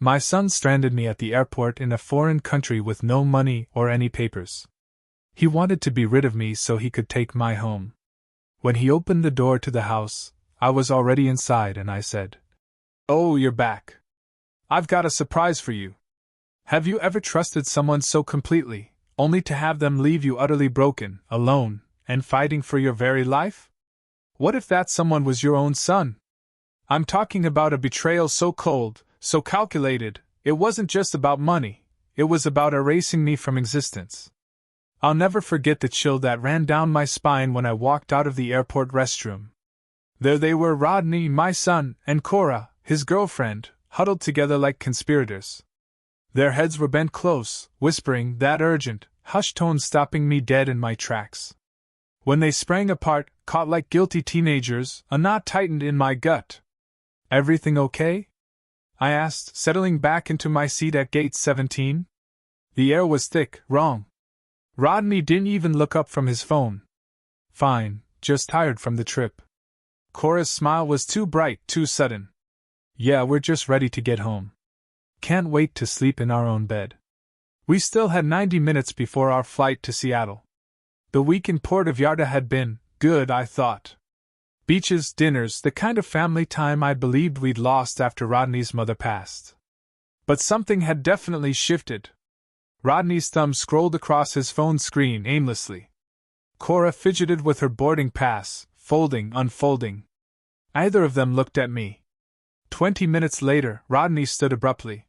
My son stranded me at the airport in a foreign country with no money or any papers. He wanted to be rid of me so he could take my home. When he opened the door to the house, I was already inside and I said, "Oh, you're back. I've got a surprise for you. Have you ever trusted someone so completely, only to have them leave you utterly broken, alone, and fighting for your very life? What if that someone was your own son? I'm talking about a betrayal so cold, so calculated, it wasn't just about money, it was about erasing me from existence." I'll never forget the chill that ran down my spine when I walked out of the airport restroom. There they were, Rodney, my son, and Cora, his girlfriend, huddled together like conspirators. Their heads were bent close, whispering that urgent, hushed tone, stopping me dead in my tracks. When they sprang apart, caught like guilty teenagers, a knot tightened in my gut. "Everything okay?" I asked, settling back into my seat at gate 17. The air was thick, wrong. Rodney didn't even look up from his phone. "Fine, just tired from the trip." Cora's smile was too bright, too sudden. "Yeah, we're just ready to get home. Can't wait to sleep in our own bed." We still had 90 minutes before our flight to Seattle. The week in Port Vallarta had been good, I thought. Beaches, dinners, the kind of family time I believed we'd lost after Rodney's mother passed. But something had definitely shifted. Rodney's thumb scrolled across his phone screen aimlessly. Cora fidgeted with her boarding pass, folding, unfolding. Neither of them looked at me. 20 minutes later, Rodney stood abruptly.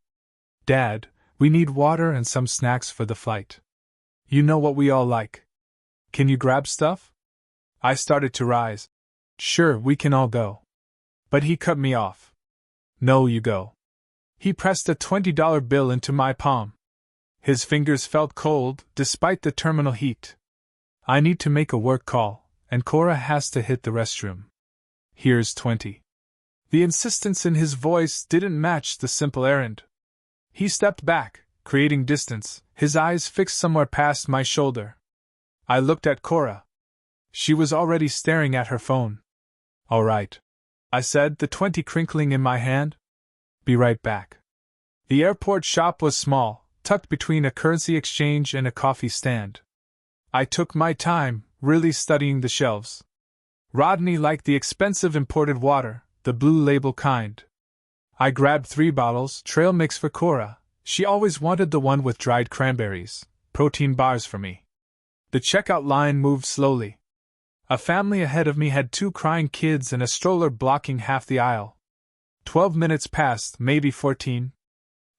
"Dad, we need water and some snacks for the flight. You know what we all like. Can you grab stuff?" I started to rise. "Sure, we can all go." But he cut me off. "No, you go." He pressed a $20 bill into my palm. His fingers felt cold, despite the terminal heat. "I need to make a work call, and Cora has to hit the restroom. Here's 20. The insistence in his voice didn't match the simple errand. He stepped back, creating distance, his eyes fixed somewhere past my shoulder. I looked at Cora. She was already staring at her phone. "All right," I said, the 20 crinkling in my hand. "Be right back." The airport shop was small, tucked between a currency exchange and a coffee stand. I took my time, really studying the shelves. Rodney liked the expensive imported water, the blue label kind. I grabbed 3 bottles, trail mix for Cora. She always wanted the one with dried cranberries, protein bars for me. The checkout line moved slowly. A family ahead of me had 2 crying kids and a stroller blocking half the aisle. 12 minutes passed, maybe 14.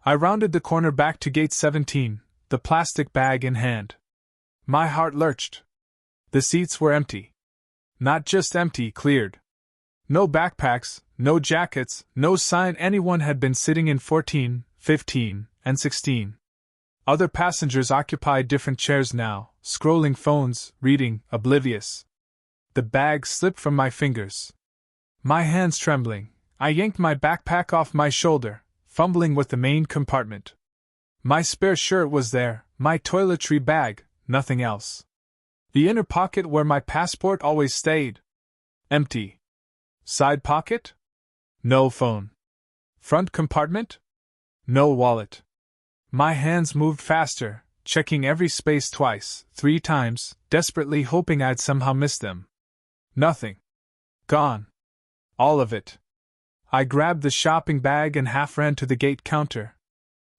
I rounded the corner back to gate 17, the plastic bag in hand. My heart lurched. The seats were empty. Not just empty, cleared. No backpacks, no jackets, no sign anyone had been sitting in 14, 15, and 16. Other passengers occupied different chairs now, scrolling phones, reading, oblivious. The bag slipped from my fingers. My hands trembling, I yanked my backpack off my shoulder, fumbling with the main compartment. My spare shirt was there, my toiletry bag, nothing else. The inner pocket where my passport always stayed. Empty. Side pocket? No phone. Front compartment? No wallet. My hands moved faster, checking every space twice, 3 times, desperately hoping I'd somehow miss them. Nothing. Gone. All of it. I grabbed the shopping bag and half ran to the gate counter.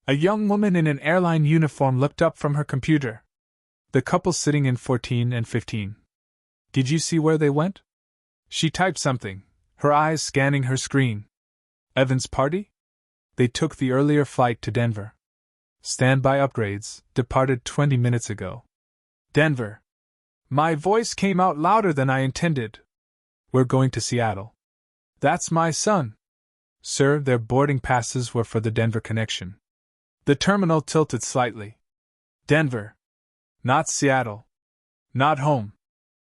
A young woman in an airline uniform looked up from her computer. The couple sitting in 14 and 15. "Did you see where they went?" She typed something, her eyes scanning her screen. "Evan's party? They took the earlier flight to Denver. Standby upgrades, departed 20 minutes ago." Denver. My voice came out louder than I intended. "We're going to Seattle." "That's my son." "Sir, their boarding passes were for the Denver connection." The terminal tilted slightly. "Denver. Not Seattle. Not home.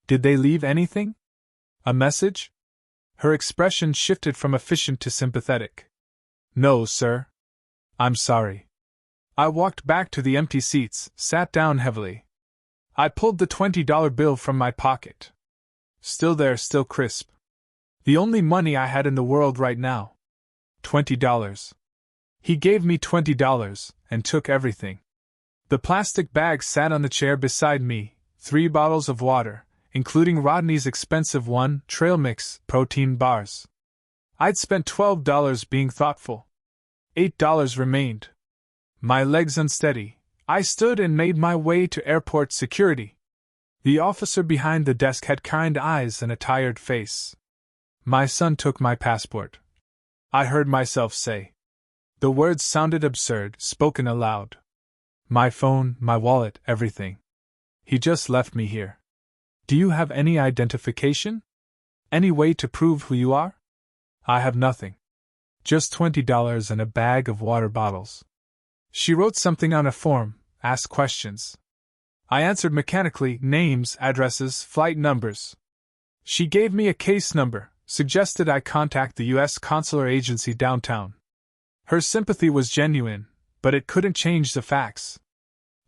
Did they leave anything? A message?" Her expression shifted from efficient to sympathetic. "No, sir. I'm sorry." I walked back to the empty seats, sat down heavily. I pulled the $20 bill from my pocket. Still there, still crisp. The only money I had in the world right now. $20. He gave me $20 and took everything. The plastic bag sat on the chair beside me, 3 bottles of water, including Rodney's expensive one, trail mix, protein bars. I'd spent $12 being thoughtful. $8 remained. My legs unsteady, I stood and made my way to airport security. The officer behind the desk had kind eyes and a tired face. My son took my passport. I heard myself say. The words sounded absurd, spoken aloud. My phone, my wallet, everything. He just left me here. Do you have any identification? Any way to prove who you are? I have nothing. Just $20 and a bag of water bottles. She wrote something on a form, asked questions. I answered mechanically, names, addresses, flight numbers. She gave me a case number, suggested I contact the U.S. Consular Agency downtown. Her sympathy was genuine, but it couldn't change the facts.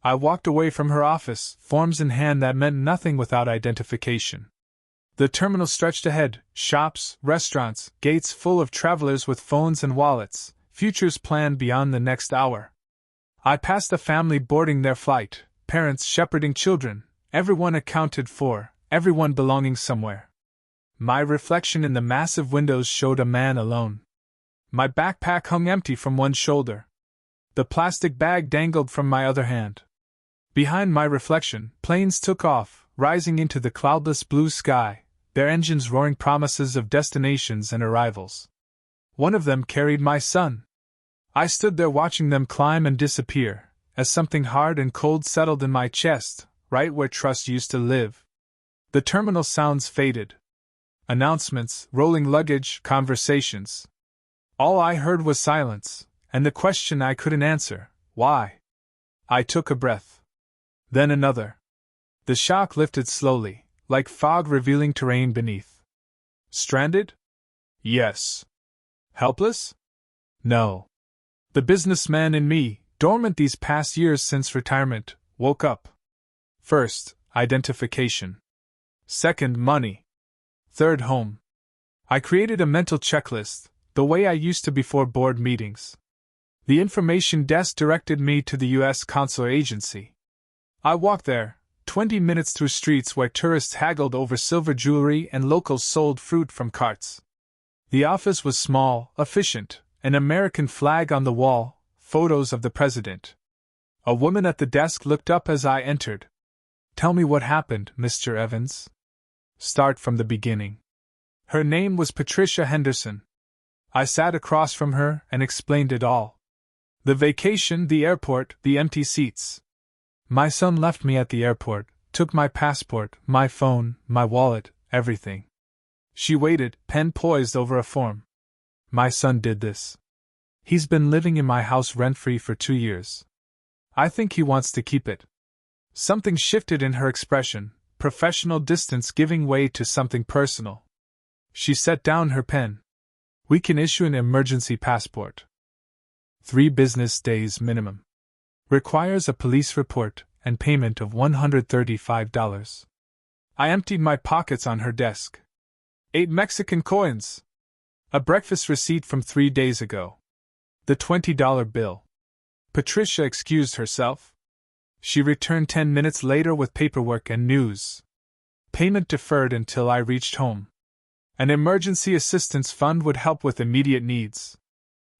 I walked away from her office, forms in hand that meant nothing without identification. The terminal stretched ahead, shops, restaurants, gates full of travelers with phones and wallets, futures planned beyond the next hour. I passed a family boarding their flight, parents shepherding children, everyone accounted for, everyone belonging somewhere. My reflection in the massive windows showed a man alone. My backpack hung empty from one shoulder. The plastic bag dangled from my other hand. Behind my reflection, planes took off, rising into the cloudless blue sky, their engines roaring promises of destinations and arrivals. One of them carried my son. I stood there watching them climb and disappear, as something hard and cold settled in my chest, right where trust used to live. The terminal sounds faded. Announcements, rolling luggage, conversations. All I heard was silence, and the question I couldn't answer, why? I took a breath. Then another. The shock lifted slowly, like fog revealing terrain beneath. Stranded? Yes. Helpless? No. The businessman in me, dormant these past years since retirement, woke up. First, identification. Second, money. Third, home. I created a mental checklist, the way I used to before board meetings. The information desk directed me to the U.S. Consular Agency. I walked there, 20 minutes through streets where tourists haggled over silver jewelry and locals sold fruit from carts. The office was small, efficient, an American flag on the wall, photos of the president. A woman at the desk looked up as I entered. Tell me what happened, Mr. Evans. Start from the beginning. Her name was Patricia Henderson. I sat across from her and explained it all. The vacation, the airport, the empty seats. My son left me at the airport, took my passport, my phone, my wallet, everything. She waited, pen poised over a form. My son did this. He's been living in my house rent-free for 2 years. I think he wants to keep it. Something shifted in her expression, professional distance giving way to something personal. She set down her pen. We can issue an emergency passport. 3 business days minimum. Requires a police report and payment of $135. I emptied my pockets on her desk. 8 Mexican coins. A breakfast receipt from 3 days ago. The $20 bill. Patricia excused herself. She returned 10 minutes later with paperwork and news. Payment deferred until I reached home. An emergency assistance fund would help with immediate needs.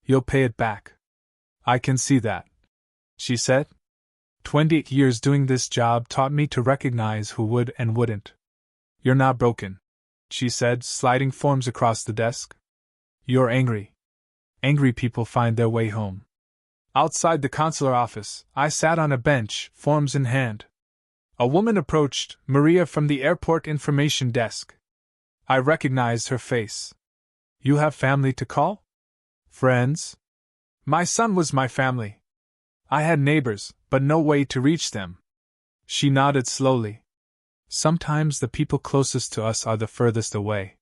You'll pay it back. I can see that, she said. 28 years doing this job taught me to recognize who would and wouldn't. You're not broken, she said, sliding forms across the desk. You're angry. Angry people find their way home. Outside the consular office, I sat on a bench, forms in hand. A woman approached, Maria from the airport information desk. I recognized her face. You have family to call? Friends? My son was my family. I had neighbors, but no way to reach them. She nodded slowly. Sometimes the people closest to us are the furthest away.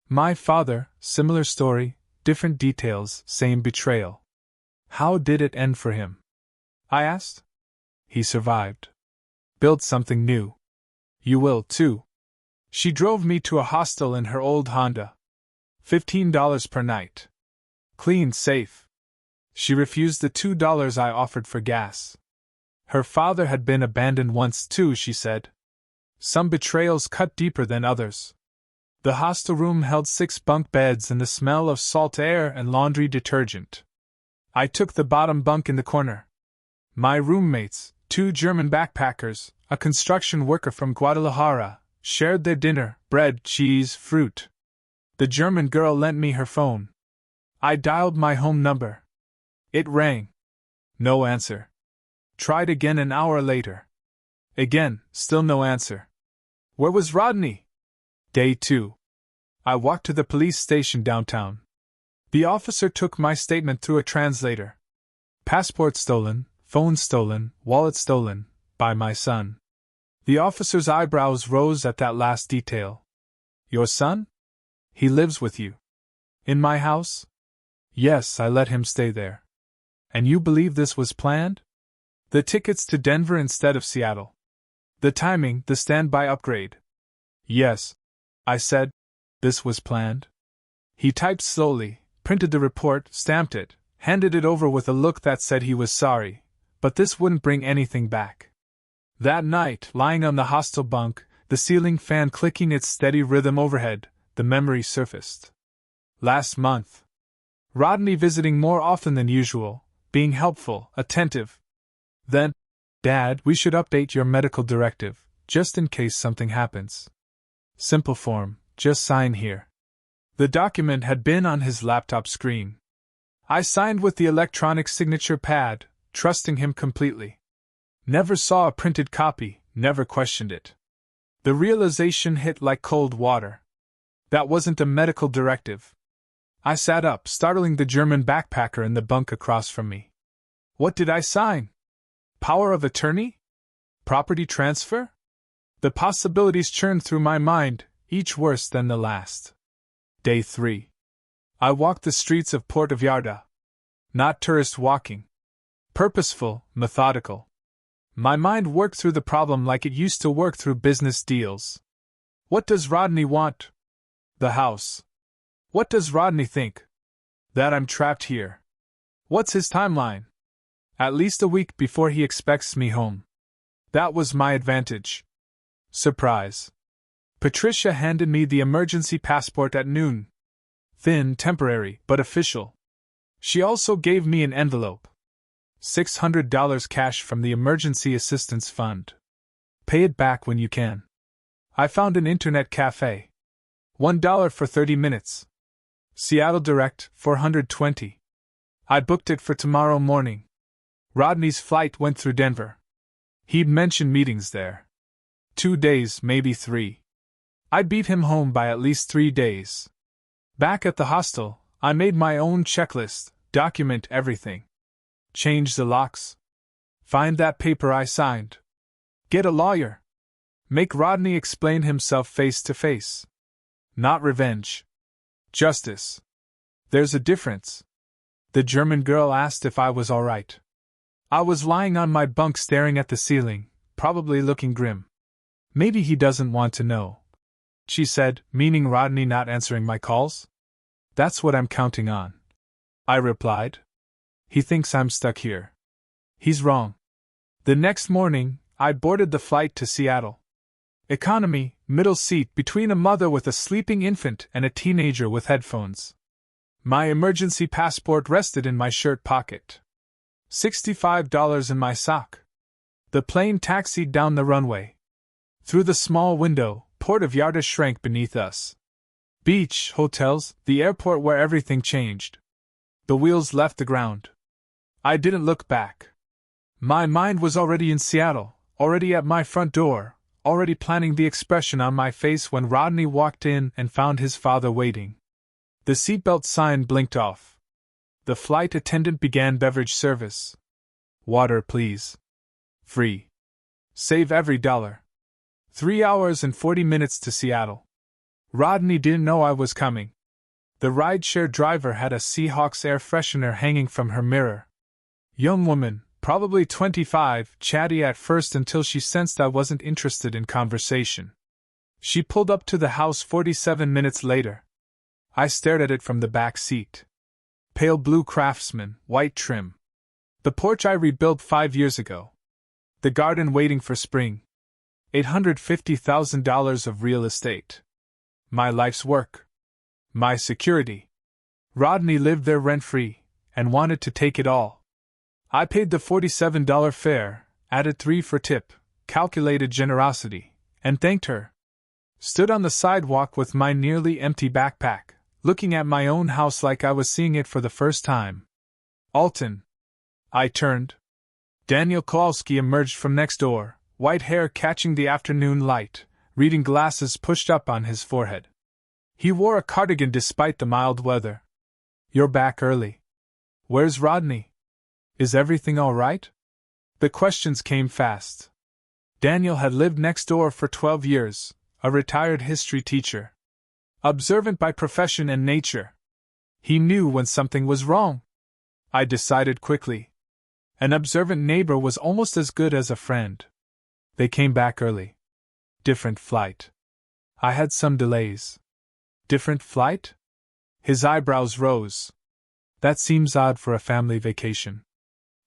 My father, similar story, different details, same betrayal. How did it end for him? I asked. He survived. Built something new. You will, too. She drove me to a hostel in her old Honda. $15 per night. Clean, safe. She refused the $2 I offered for gas. Her father had been abandoned once too, she said. Some betrayals cut deeper than others. The hostel room held 6 bunk beds and the smell of salt air and laundry detergent. I took the bottom bunk in the corner. My roommates, 2 German backpackers, a construction worker from Guadalajara, shared their dinner, bread, cheese, fruit. The German girl lent me her phone. I dialed my home number. It rang. No answer. Tried again an hour later. Again, still no answer. Where was Rodney? Day 2. I walked to the police station downtown. The officer took my statement through a translator. Passport stolen, phone stolen, wallet stolen, by my son. The officer's eyebrows rose at that last detail. Your son? He lives with you. In my house? Yes, I let him stay there. And you believe this was planned? The tickets to Denver instead of Seattle. The timing, the standby upgrade. Yes, I said, this was planned. He typed slowly, printed the report, stamped it, handed it over with a look that said he was sorry, but this wouldn't bring anything back. That night, lying on the hostel bunk, the ceiling fan clicking its steady rhythm overhead, the memory surfaced. Last month. Rodney visiting more often than usual, being helpful, attentive. Then, Dad, we should update your medical directive, just in case something happens. Simple form, just sign here. The document had been on his laptop screen. I signed with the electronic signature pad, trusting him completely. Never saw a printed copy, never questioned it. The realization hit like cold water. That wasn't a medical directive. I sat up, startling the German backpacker in the bunk across from me. What did I sign? Power of attorney? Property transfer? The possibilities churned through my mind, each worse than the last. Day 3. I walked the streets of Puerto Vallarta. Not tourist walking. Purposeful, methodical. My mind worked through the problem like it used to work through business deals. What does Rodney want? The house. What does Rodney think? That I'm trapped here. What's his timeline? At least a week before he expects me home. That was my advantage. Surprise. Patricia handed me the emergency passport at noon. Thin, temporary, but official. She also gave me an envelope. $600 cash from the Emergency Assistance Fund. Pay it back when you can. I found an internet cafe. $1 for 30 minutes. Seattle Direct, $420. I booked it for tomorrow morning. Rodney's flight went through Denver. He'd mentioned meetings there. 2 days, maybe 3. I beat him home by at least 3 days. Back at the hostel, I made my own checklist, document everything. Change the locks. Find that paper I signed. Get a lawyer. Make Rodney explain himself face to face. Not revenge. Justice. There's a difference. The German girl asked if I was all right. I was lying on my bunk staring at the ceiling, probably looking grim. Maybe he doesn't want to know. She said, meaning Rodney not answering my calls? That's what I'm counting on. I replied. He thinks I'm stuck here. He's wrong. The next morning, I boarded the flight to Seattle. Economy, middle seat between a mother with a sleeping infant and a teenager with headphones. My emergency passport rested in my shirt pocket. $65 in my sock. The plane taxied down the runway. Through the small window, Puerto Vallarta shrank beneath us. Beach, hotels, the airport where everything changed. The wheels left the ground. I didn't look back. My mind was already in Seattle, already at my front door, already planning the expression on my face when Rodney walked in and found his father waiting. The seatbelt sign blinked off. The flight attendant began beverage service. Water, please. Free. Save every dollar. 3 hours and 40 minutes to Seattle. Rodney didn't know I was coming. The rideshare driver had a Seahawks air freshener hanging from her mirror. Young woman, probably 25, chatty at first until she sensed I wasn't interested in conversation. She pulled up to the house 47 minutes later. I stared at it from the back seat. Pale blue Craftsman, white trim. The porch I rebuilt 5 years ago. The garden waiting for spring. $850,000 of real estate. My life's work. My security. Rodney lived there rent-free, and wanted to take it all. I paid the $47 fare, added $3 for tip, calculated generosity, and thanked her. Stood on the sidewalk with my nearly empty backpack, looking at my own house like I was seeing it for the first time. Alton. I turned. Daniel Kowalski emerged from next door, white hair catching the afternoon light, reading glasses pushed up on his forehead. He wore a cardigan despite the mild weather. You're back early. Where's Rodney? Is everything all right? The questions came fast. Daniel had lived next door for 12 years, a retired history teacher. Observant by profession and nature. He knew when something was wrong. I decided quickly. An observant neighbor was almost as good as a friend. They came back early. Different flight. I had some delays. Different flight? His eyebrows rose. That seems odd for a family vacation.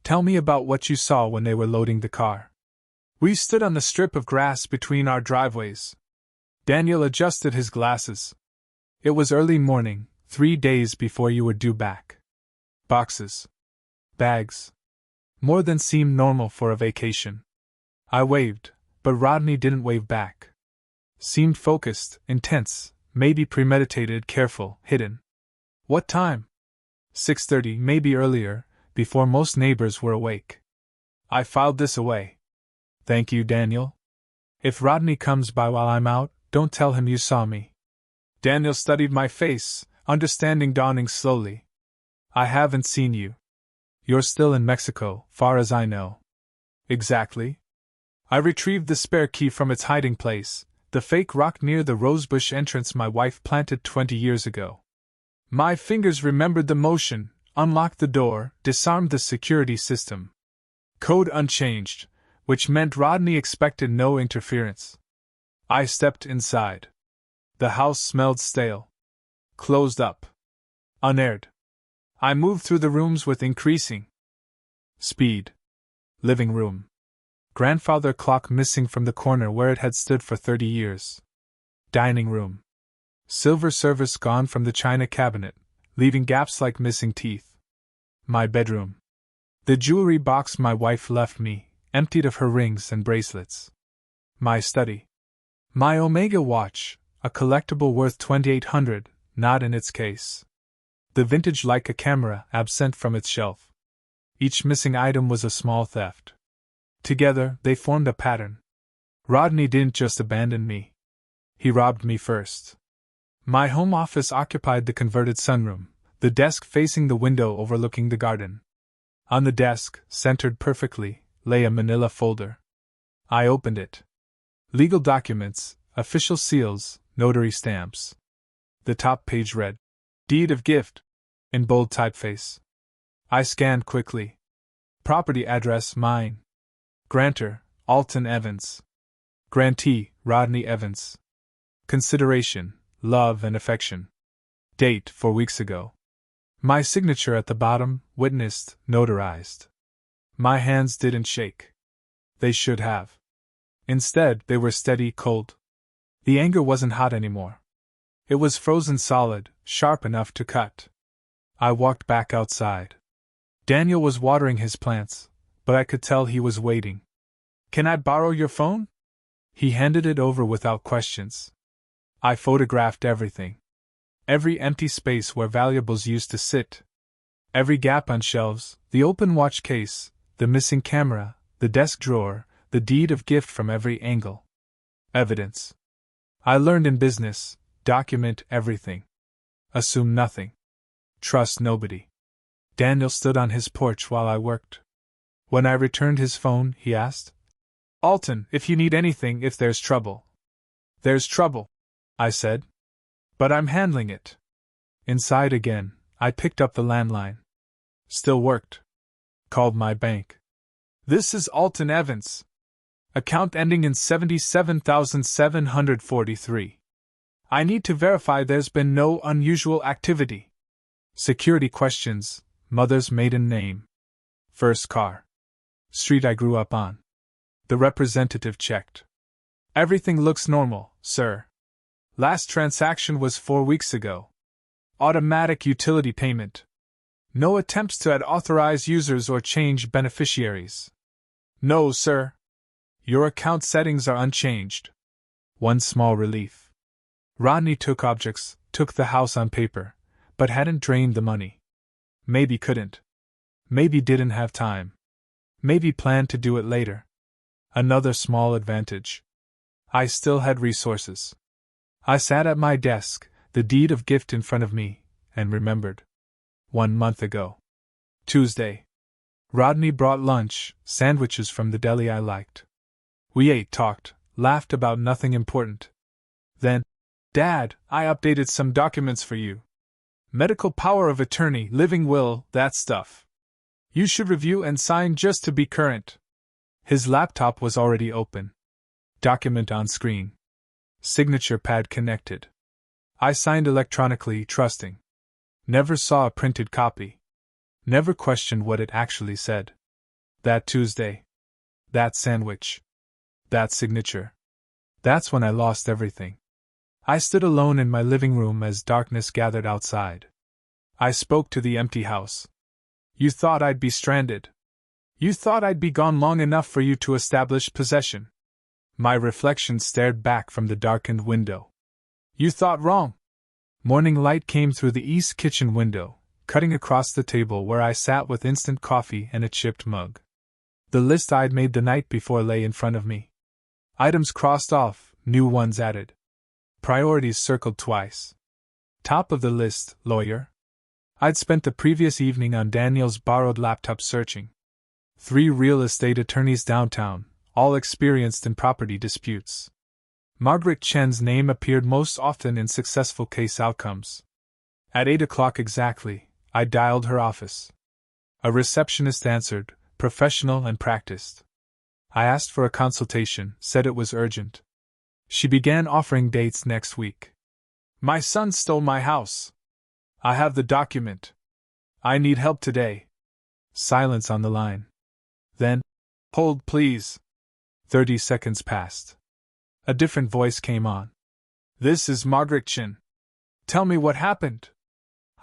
Tell me about what you saw when they were loading the car. We stood on the strip of grass between our driveways. Daniel adjusted his glasses. It was early morning, 3 days before you were due back. Boxes. Bags. More than seemed normal for a vacation. I waved, but Rodney didn't wave back. Seemed focused, intense, maybe premeditated, careful, hidden. What time? 6:30, maybe earlier, before most neighbors were awake. I filed this away. Thank you, Daniel. If Rodney comes by while I'm out, don't tell him you saw me. Daniel studied my face, understanding dawning slowly. I haven't seen you. You're still in Mexico, far as I know. Exactly. I retrieved the spare key from its hiding place, the fake rock near the rosebush entrance my wife planted 20 years ago. My fingers remembered the motion, unlocked the door, disarmed the security system. Code unchanged, which meant Rodney expected no interference. I stepped inside. The house smelled stale. Closed up. Unaired. I moved through the rooms with increasing speed. Living room. Grandfather clock missing from the corner where it had stood for 30 years. Dining room. Silver service gone from the china cabinet, leaving gaps like missing teeth. My bedroom. The jewelry box my wife left me, emptied of her rings and bracelets. My study. My Omega watch, a collectible worth $2,800, not in its case. The vintage Leica camera absent from its shelf. Each missing item was a small theft. Together, they formed a pattern. Rodney didn't just abandon me. He robbed me first. My home office occupied the converted sunroom, the desk facing the window overlooking the garden. On the desk, centered perfectly, lay a manila folder. I opened it. Legal documents, official seals, notary stamps. The top page read, Deed of Gift, in bold typeface. I scanned quickly. Property address mine. Grantor, Alton Evans. Grantee, Rodney Evans. Consideration, love and affection. Date 4 weeks ago. My signature at the bottom, witnessed, notarized. My hands didn't shake. They should have. Instead, they were steady, cold. The anger wasn't hot anymore. It was frozen solid, sharp enough to cut. I walked back outside. Daniel was watering his plants, but I could tell he was waiting. Can I borrow your phone? He handed it over without questions. I photographed everything. Every empty space where valuables used to sit. Every gap on shelves, the open watch case, the missing camera, the desk drawer, the deed of gift from every angle. Evidence. I learned in business, document everything. Assume nothing. Trust nobody. Daniel stood on his porch while I worked. When I returned his phone, he asked, Alton, if you need anything, if there's trouble. There's trouble, I said. But I'm handling it. Inside again, I picked up the landline. Still worked. Called my bank. This is Alton Evans. Account ending in 77,743. I need to verify there's been no unusual activity. Security questions: mother's maiden name, first car, street I grew up on. The representative checked. Everything looks normal, sir. Last transaction was 4 weeks ago. Automatic utility payment. No attempts to add authorized users or change beneficiaries. No, sir. Your account settings are unchanged. One small relief. Rodney took objects, took the house on paper, but hadn't drained the money. Maybe couldn't. Maybe didn't have time. Maybe planned to do it later. Another small advantage. I still had resources. I sat at my desk, the deed of gift in front of me, and remembered. 1 month ago. Tuesday. Rodney brought lunch, sandwiches from the deli I liked. We ate, talked, laughed about nothing important. Then, Dad, I updated some documents for you. Medical power of attorney, living will, that stuff. You should review and sign just to be current. His laptop was already open. Document on screen. Signature pad connected. I signed electronically, trusting. Never saw a printed copy. Never questioned what it actually said. That Tuesday. That sandwich. That signature. That's when I lost everything. I stood alone in my living room as darkness gathered outside. I spoke to the empty house. You thought I'd be stranded. You thought I'd be gone long enough for you to establish possession. My reflection stared back from the darkened window. You thought wrong. Morning light came through the east kitchen window, cutting across the table where I sat with instant coffee and a chipped mug. The list I'd made the night before lay in front of me. Items crossed off, new ones added. Priorities circled twice. Top of the list, lawyer. I'd spent the previous evening on Daniel's borrowed laptop searching. 3 real estate attorneys downtown, all experienced in property disputes. Margaret Chen's name appeared most often in successful case outcomes. At 8 o'clock exactly, I dialed her office. A receptionist answered, professional and practiced. I asked for a consultation, said it was urgent. She began offering dates next week. My son stole my house. I have the document. I need help today. Silence on the line. Then, hold please. 30 seconds passed. A different voice came on. This is Margaret Chen. Tell me what happened.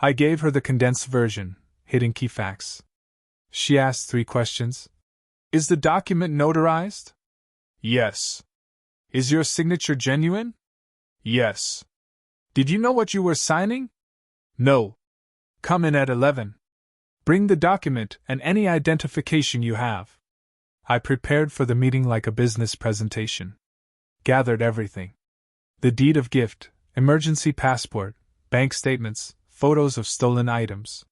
I gave her the condensed version, hitting key facts. She asked 3 questions. Is the document notarized? Yes. Is your signature genuine? Yes. Did you know what you were signing? No. Come in at 11. Bring the document and any identification you have. I prepared for the meeting like a business presentation. Gathered everything. The deed of gift, emergency passport, bank statements, photos of stolen items.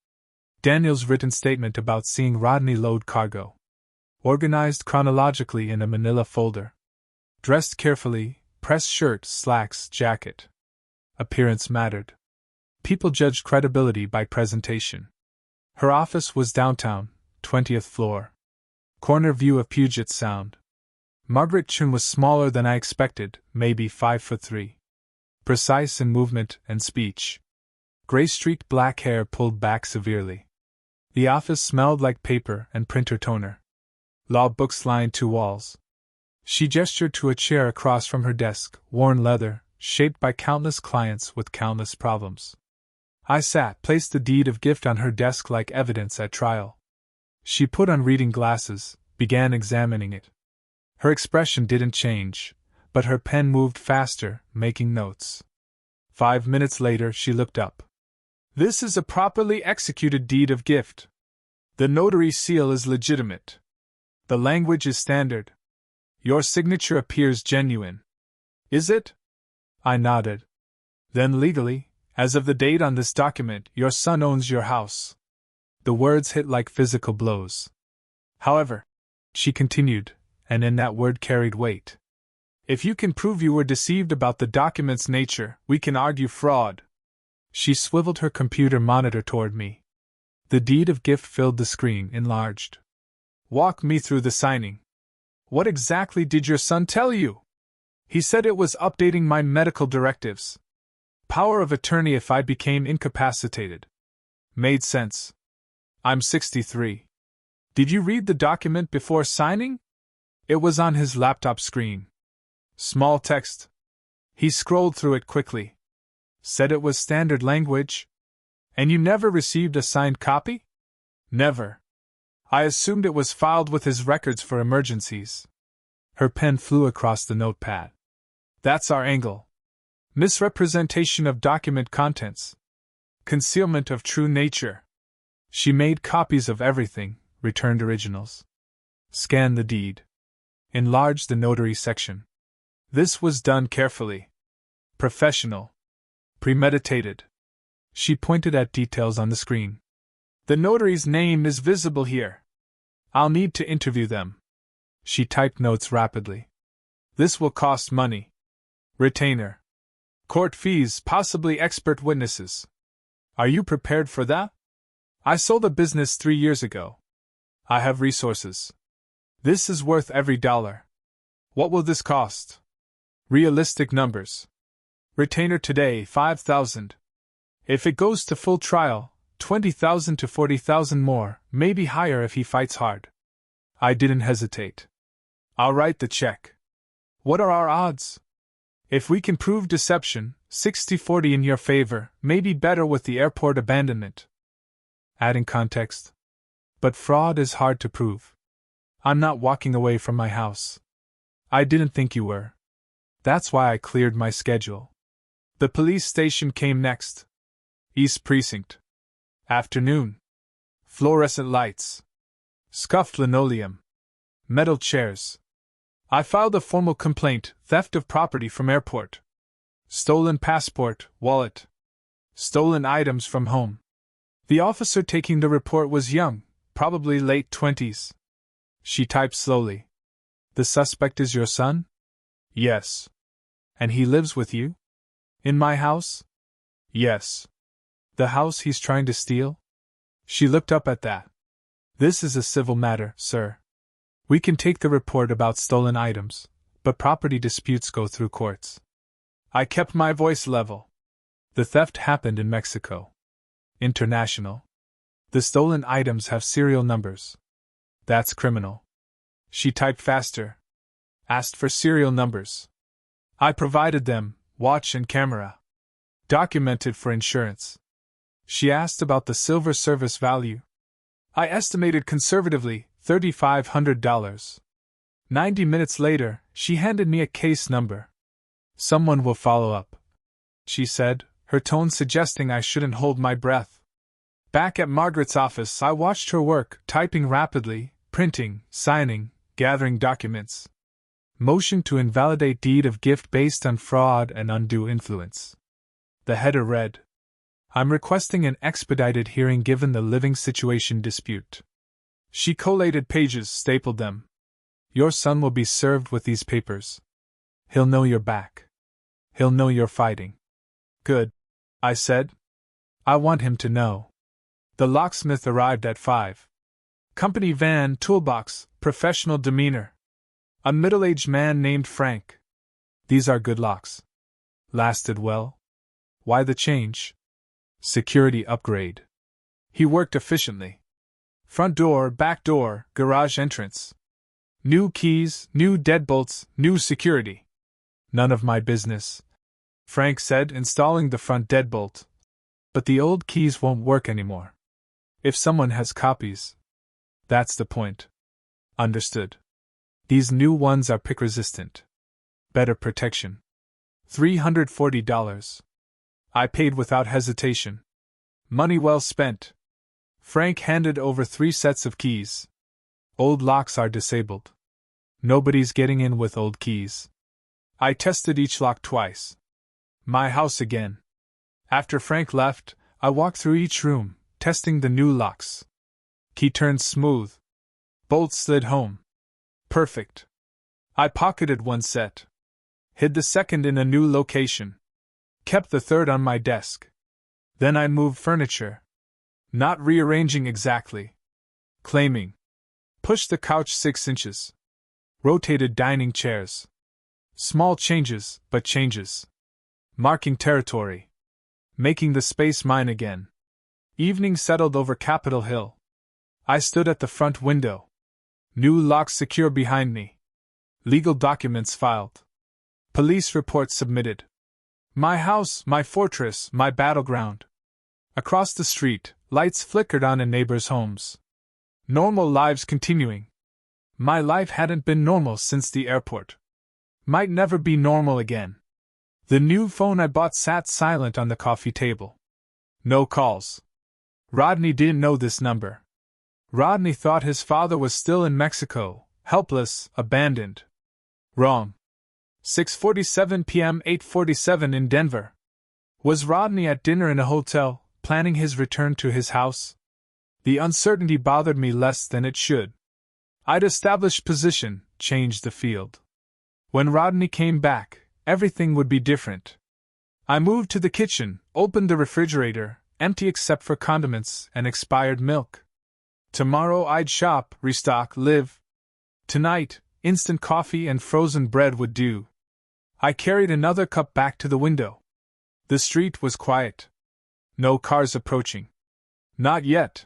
Daniel's written statement about seeing Rodney load cargo. Organized chronologically in a manila folder. Dressed carefully, pressed shirt, slacks, jacket. Appearance mattered. People judged credibility by presentation. Her office was downtown, 20th floor. Corner view of Puget Sound. Margaret Chen was smaller than I expected, maybe 5'3". Precise in movement and speech. Gray-streaked black hair pulled back severely. The office smelled like paper and printer toner. Law books lined 2 walls. She gestured to a chair across from her desk, worn leather, shaped by countless clients with countless problems. I sat, placed the deed of gift on her desk like evidence at trial. She put on reading glasses, began examining it. Her expression didn't change, but her pen moved faster, making notes. 5 minutes later, she looked up. This is a properly executed deed of gift. The notary seal is legitimate. The language is standard. Your signature appears genuine. Is it? I nodded. Then legally, as of the date on this document, your son owns your house. The words hit like physical blows. However, she continued, and in that word carried weight. If you can prove you were deceived about the document's nature, we can argue fraud. She swiveled her computer monitor toward me. The deed of gift filled the screen, enlarged. Walk me through the signing. What exactly did your son tell you? He said it was updating my medical directives. Power of attorney if I became incapacitated. Made sense. I'm 63. Did you read the document before signing? It was on his laptop screen. Small text. He scrolled through it quickly. Said it was standard language. And you never received a signed copy? Never. I assumed it was filed with his records for emergencies. Her pen flew across the notepad. That's our angle. Misrepresentation of document contents. Concealment of true nature. She made copies of everything, returned originals. Scanned the deed. Enlarged the notary section. This was done carefully. Professional. Premeditated. She pointed at details on the screen. The notary's name is visible here. I'll need to interview them. She typed notes rapidly. This will cost money. Retainer. Court fees, possibly expert witnesses. Are you prepared for that? I sold a business 3 years ago. I have resources. This is worth every dollar. What will this cost? Realistic numbers. Retainer today, $5,000. If it goes to full trial, $20,000 to $40,000 more, maybe higher if he fights hard. I didn't hesitate. I'll write the check. What are our odds? If we can prove deception, 60-40 in your favor, maybe better with the airport abandonment. Adding context. But fraud is hard to prove. I'm not walking away from my house. I didn't think you were. That's why I cleared my schedule. The police station came next. East Precinct. Afternoon. Fluorescent lights. Scuffed linoleum. Metal chairs. I filed a formal complaint, theft of property from airport. Stolen passport, wallet. Stolen items from home. The officer taking the report was young, probably late 20s. She typed slowly. The suspect is your son? Yes. And he lives with you? In my house? Yes. The house he's trying to steal? She looked up at that. This is a civil matter, sir. We can take the report about stolen items, but property disputes go through courts. I kept my voice level. The theft happened in Mexico. International. The stolen items have serial numbers. That's criminal. She typed faster. Asked for serial numbers. I provided them, watch and camera. Documented for insurance. She asked about the silver service value. I estimated conservatively $3,500. 90 minutes later, she handed me a case number. Someone will follow up, she said, her tone suggesting I shouldn't hold my breath. Back at Margaret's office, I watched her work, typing rapidly, printing, signing, gathering documents. Motion to invalidate deed of gift based on fraud and undue influence. The header read, I'm requesting an expedited hearing given the living situation dispute. She collated pages, stapled them. Your son will be served with these papers. He'll know you're back. He'll know you're fighting. Good, I said. I want him to know. The locksmith arrived at 5. Company van, toolbox, professional demeanor. A middle-aged man named Frank. These are good locks. Lasted well. Why the change? Security upgrade. He worked efficiently. Front door, back door, garage entrance. New keys, new deadbolts, new security. None of my business, Frank said, installing the front deadbolt. But the old keys won't work anymore. If someone has copies. That's the point. Understood. These new ones are pick-resistant. Better protection. $340. I paid without hesitation. Money well spent. Frank handed over 3 sets of keys. Old locks are disabled. Nobody's getting in with old keys. I tested each lock twice. My house again. After Frank left, I walked through each room, testing the new locks. Key turned smooth. Bolt slid home. Perfect. I pocketed 1 set. Hid the second in a new location. Kept the third on my desk. Then I moved furniture. Not rearranging exactly. Claiming. Pushed the couch 6 inches. Rotated dining chairs. Small changes, but changes. Marking territory. Making the space mine again. Evening settled over Capitol Hill. I stood at the front window. New locks secure behind me. Legal documents filed. Police report submitted. My house, my fortress, my battleground. Across the street, lights flickered on in neighbors' homes. Normal lives continuing. My life hadn't been normal since the airport. Might never be normal again. The new phone I bought sat silent on the coffee table. No calls. Rodney didn't know this number. Rodney thought his father was still in Mexico, helpless, abandoned. Wrong. 6:47 p.m. 8:47 in Denver. Was Rodney at dinner in a hotel, planning his return to his house? The uncertainty bothered me less than it should. I'd established position, changed the field. When Rodney came back, everything would be different. I moved to the kitchen, opened the refrigerator, empty except for condiments and expired milk. Tomorrow I'd shop, restock, live. Tonight, instant coffee and frozen bread would do. I carried another cup back to the window. The street was quiet. No cars approaching. Not yet.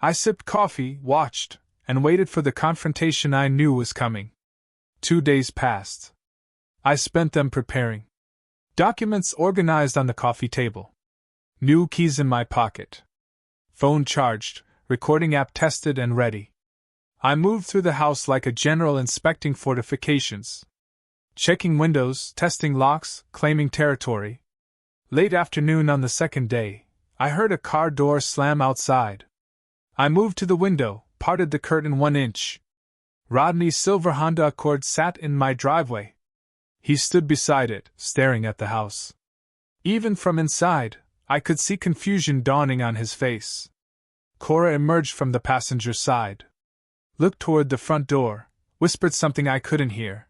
I sipped coffee, watched, and waited for the confrontation I knew was coming. 2 days passed. I spent them preparing. Documents organized on the coffee table. New keys in my pocket. Phone charged, recording app tested and ready. I moved through the house like a general inspecting fortifications. Checking windows, testing locks, claiming territory. Late afternoon on the second day, I heard a car door slam outside. I moved to the window, parted the curtain 1 inch. Rodney's silver Honda Accord sat in my driveway. He stood beside it, staring at the house. Even from inside, I could see confusion dawning on his face. Cora emerged from the passenger side. Looked toward the front door, whispered something I couldn't hear.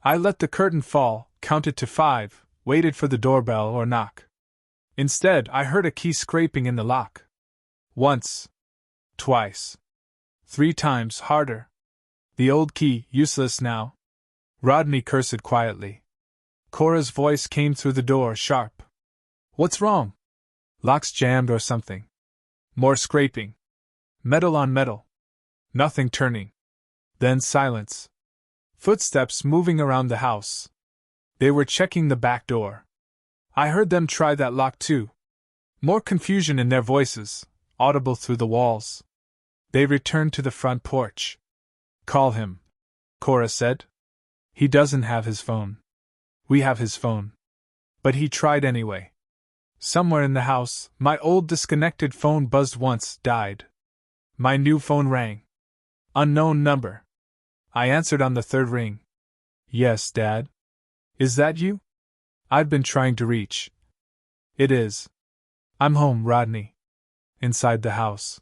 I let the curtain fall, counted to 5, waited for the doorbell or knock. Instead, I heard a key scraping in the lock. Once. Twice. 3 times, harder. The old key, useless now. Rodney cursed quietly. Cora's voice came through the door, sharp. What's wrong? Lock's jammed or something. More scraping. Metal on metal. Nothing turning. Then silence. Footsteps moving around the house. They were checking the back door. I heard them try that lock too. More confusion in their voices, audible through the walls. They returned to the front porch. Call him, Cora said. He doesn't have his phone. We have his phone. But he tried anyway. Somewhere in the house, my old disconnected phone buzzed once, died. My new phone rang. Unknown number. I answered on the 3rd ring. Yes, Dad. Is that you? I've been trying to reach. It is. I'm home, Rodney. Inside the house.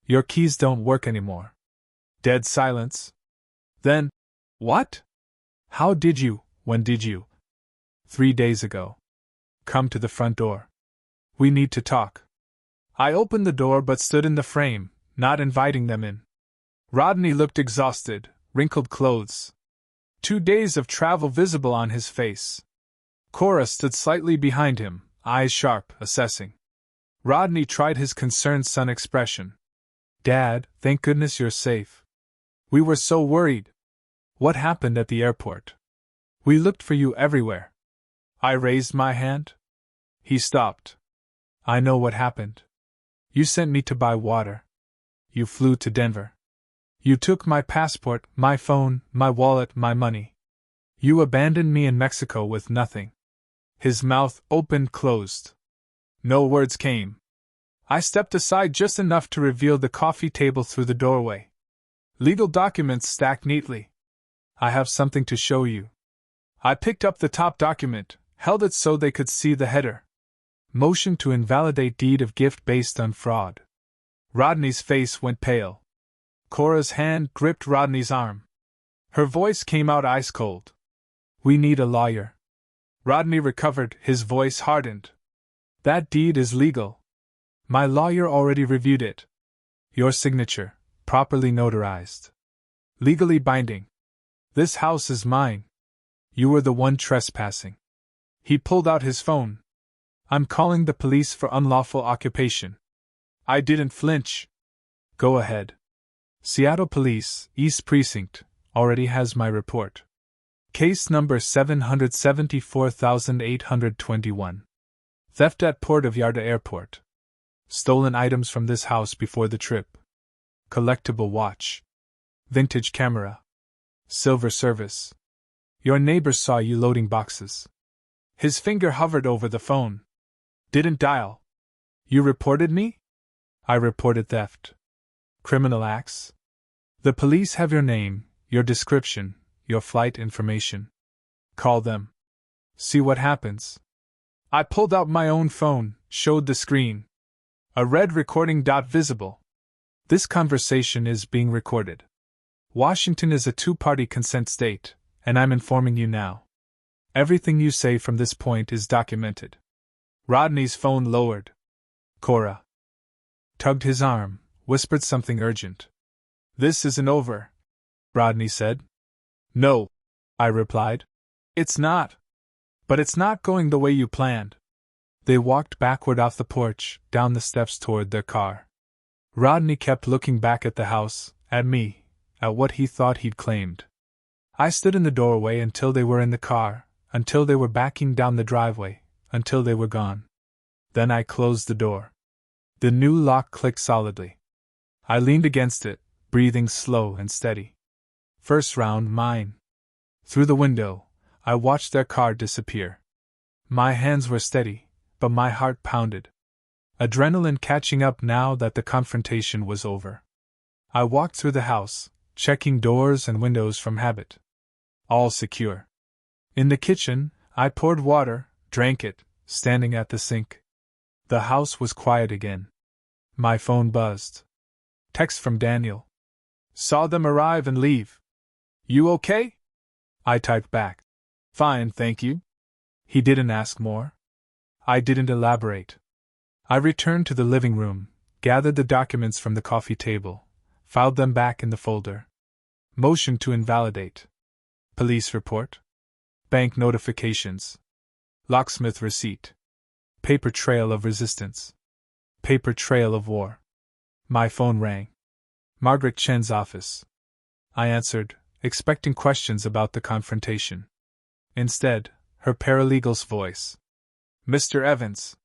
Your keys don't work anymore. Dead silence. Then, what? How did you, when did you? 3 days ago. Come to the front door. We need to talk. I opened the door but stood in the frame, not inviting them in. Rodney looked exhausted, wrinkled clothes. 2 days of travel visible on his face. Cora stood slightly behind him, eyes sharp, assessing. Rodney tried his concerned son expression. Dad, thank goodness you're safe. We were so worried. What happened at the airport? We looked for you everywhere. I raised my hand. He stopped. I know what happened. You sent me to buy water. You flew to Denver. You took my passport, my phone, my wallet, my money. You abandoned me in Mexico with nothing. His mouth opened, closed. No words came. I stepped aside just enough to reveal the coffee table through the doorway. Legal documents stacked neatly. I have something to show you. I picked up the top document, held it so they could see the header. Motion to invalidate deed of gift based on fraud. Rodney's face went pale. Cora's hand gripped Rodney's arm. Her voice came out ice cold. We need a lawyer. Rodney recovered, his voice hardened. That deed is legal. My lawyer already reviewed it. Your signature, properly notarized. Legally binding. This house is mine. You were the one trespassing. He pulled out his phone. I'm calling the police for unlawful occupation. I didn't flinch. Go ahead. Seattle Police, East Precinct, already has my report. Case number 774821. Theft at Port of Yarda Airport. Stolen items from this house before the trip. Collectible watch. Vintage camera. Silver service. Your neighbor saw you loading boxes. His finger hovered over the phone. Didn't dial. You reported me? I reported theft. Criminal acts? The police have your name, your description, your flight information. Call them. See what happens. I pulled out my own phone, showed the screen. A red recording dot visible. This conversation is being recorded. Washington is a two-party consent state, and I'm informing you now. Everything you say from this point is documented. Rodney's phone lowered. Cora tugged his arm, whispered something urgent. This isn't over, Rodney said. No, I replied. It's not. But it's not going the way you planned. They walked backward off the porch, down the steps toward their car. Rodney kept looking back at the house, at me, at what he thought he'd claimed. I stood in the doorway until they were in the car, until they were backing down the driveway, until they were gone. Then I closed the door. The new lock clicked solidly. I leaned against it, breathing slow and steady. First round, mine. Through the window, I watched their car disappear. My hands were steady, but my heart pounded. Adrenaline catching up now that the confrontation was over. I walked through the house, checking doors and windows from habit. All secure. In the kitchen, I poured water, drank it, standing at the sink. The house was quiet again. My phone buzzed. Text from Daniel. Saw them arrive and leave. You okay? I typed back. Fine, thank you. He didn't ask more. I didn't elaborate. I returned to the living room, gathered the documents from the coffee table, filed them back in the folder. Motion to invalidate. Police report. Bank notifications. Locksmith receipt. Paper trail of resistance. Paper trail of war. My phone rang. Margaret Chen's office. I answered, expecting questions about the confrontation. Instead, her paralegal's voice. Mr. Evans.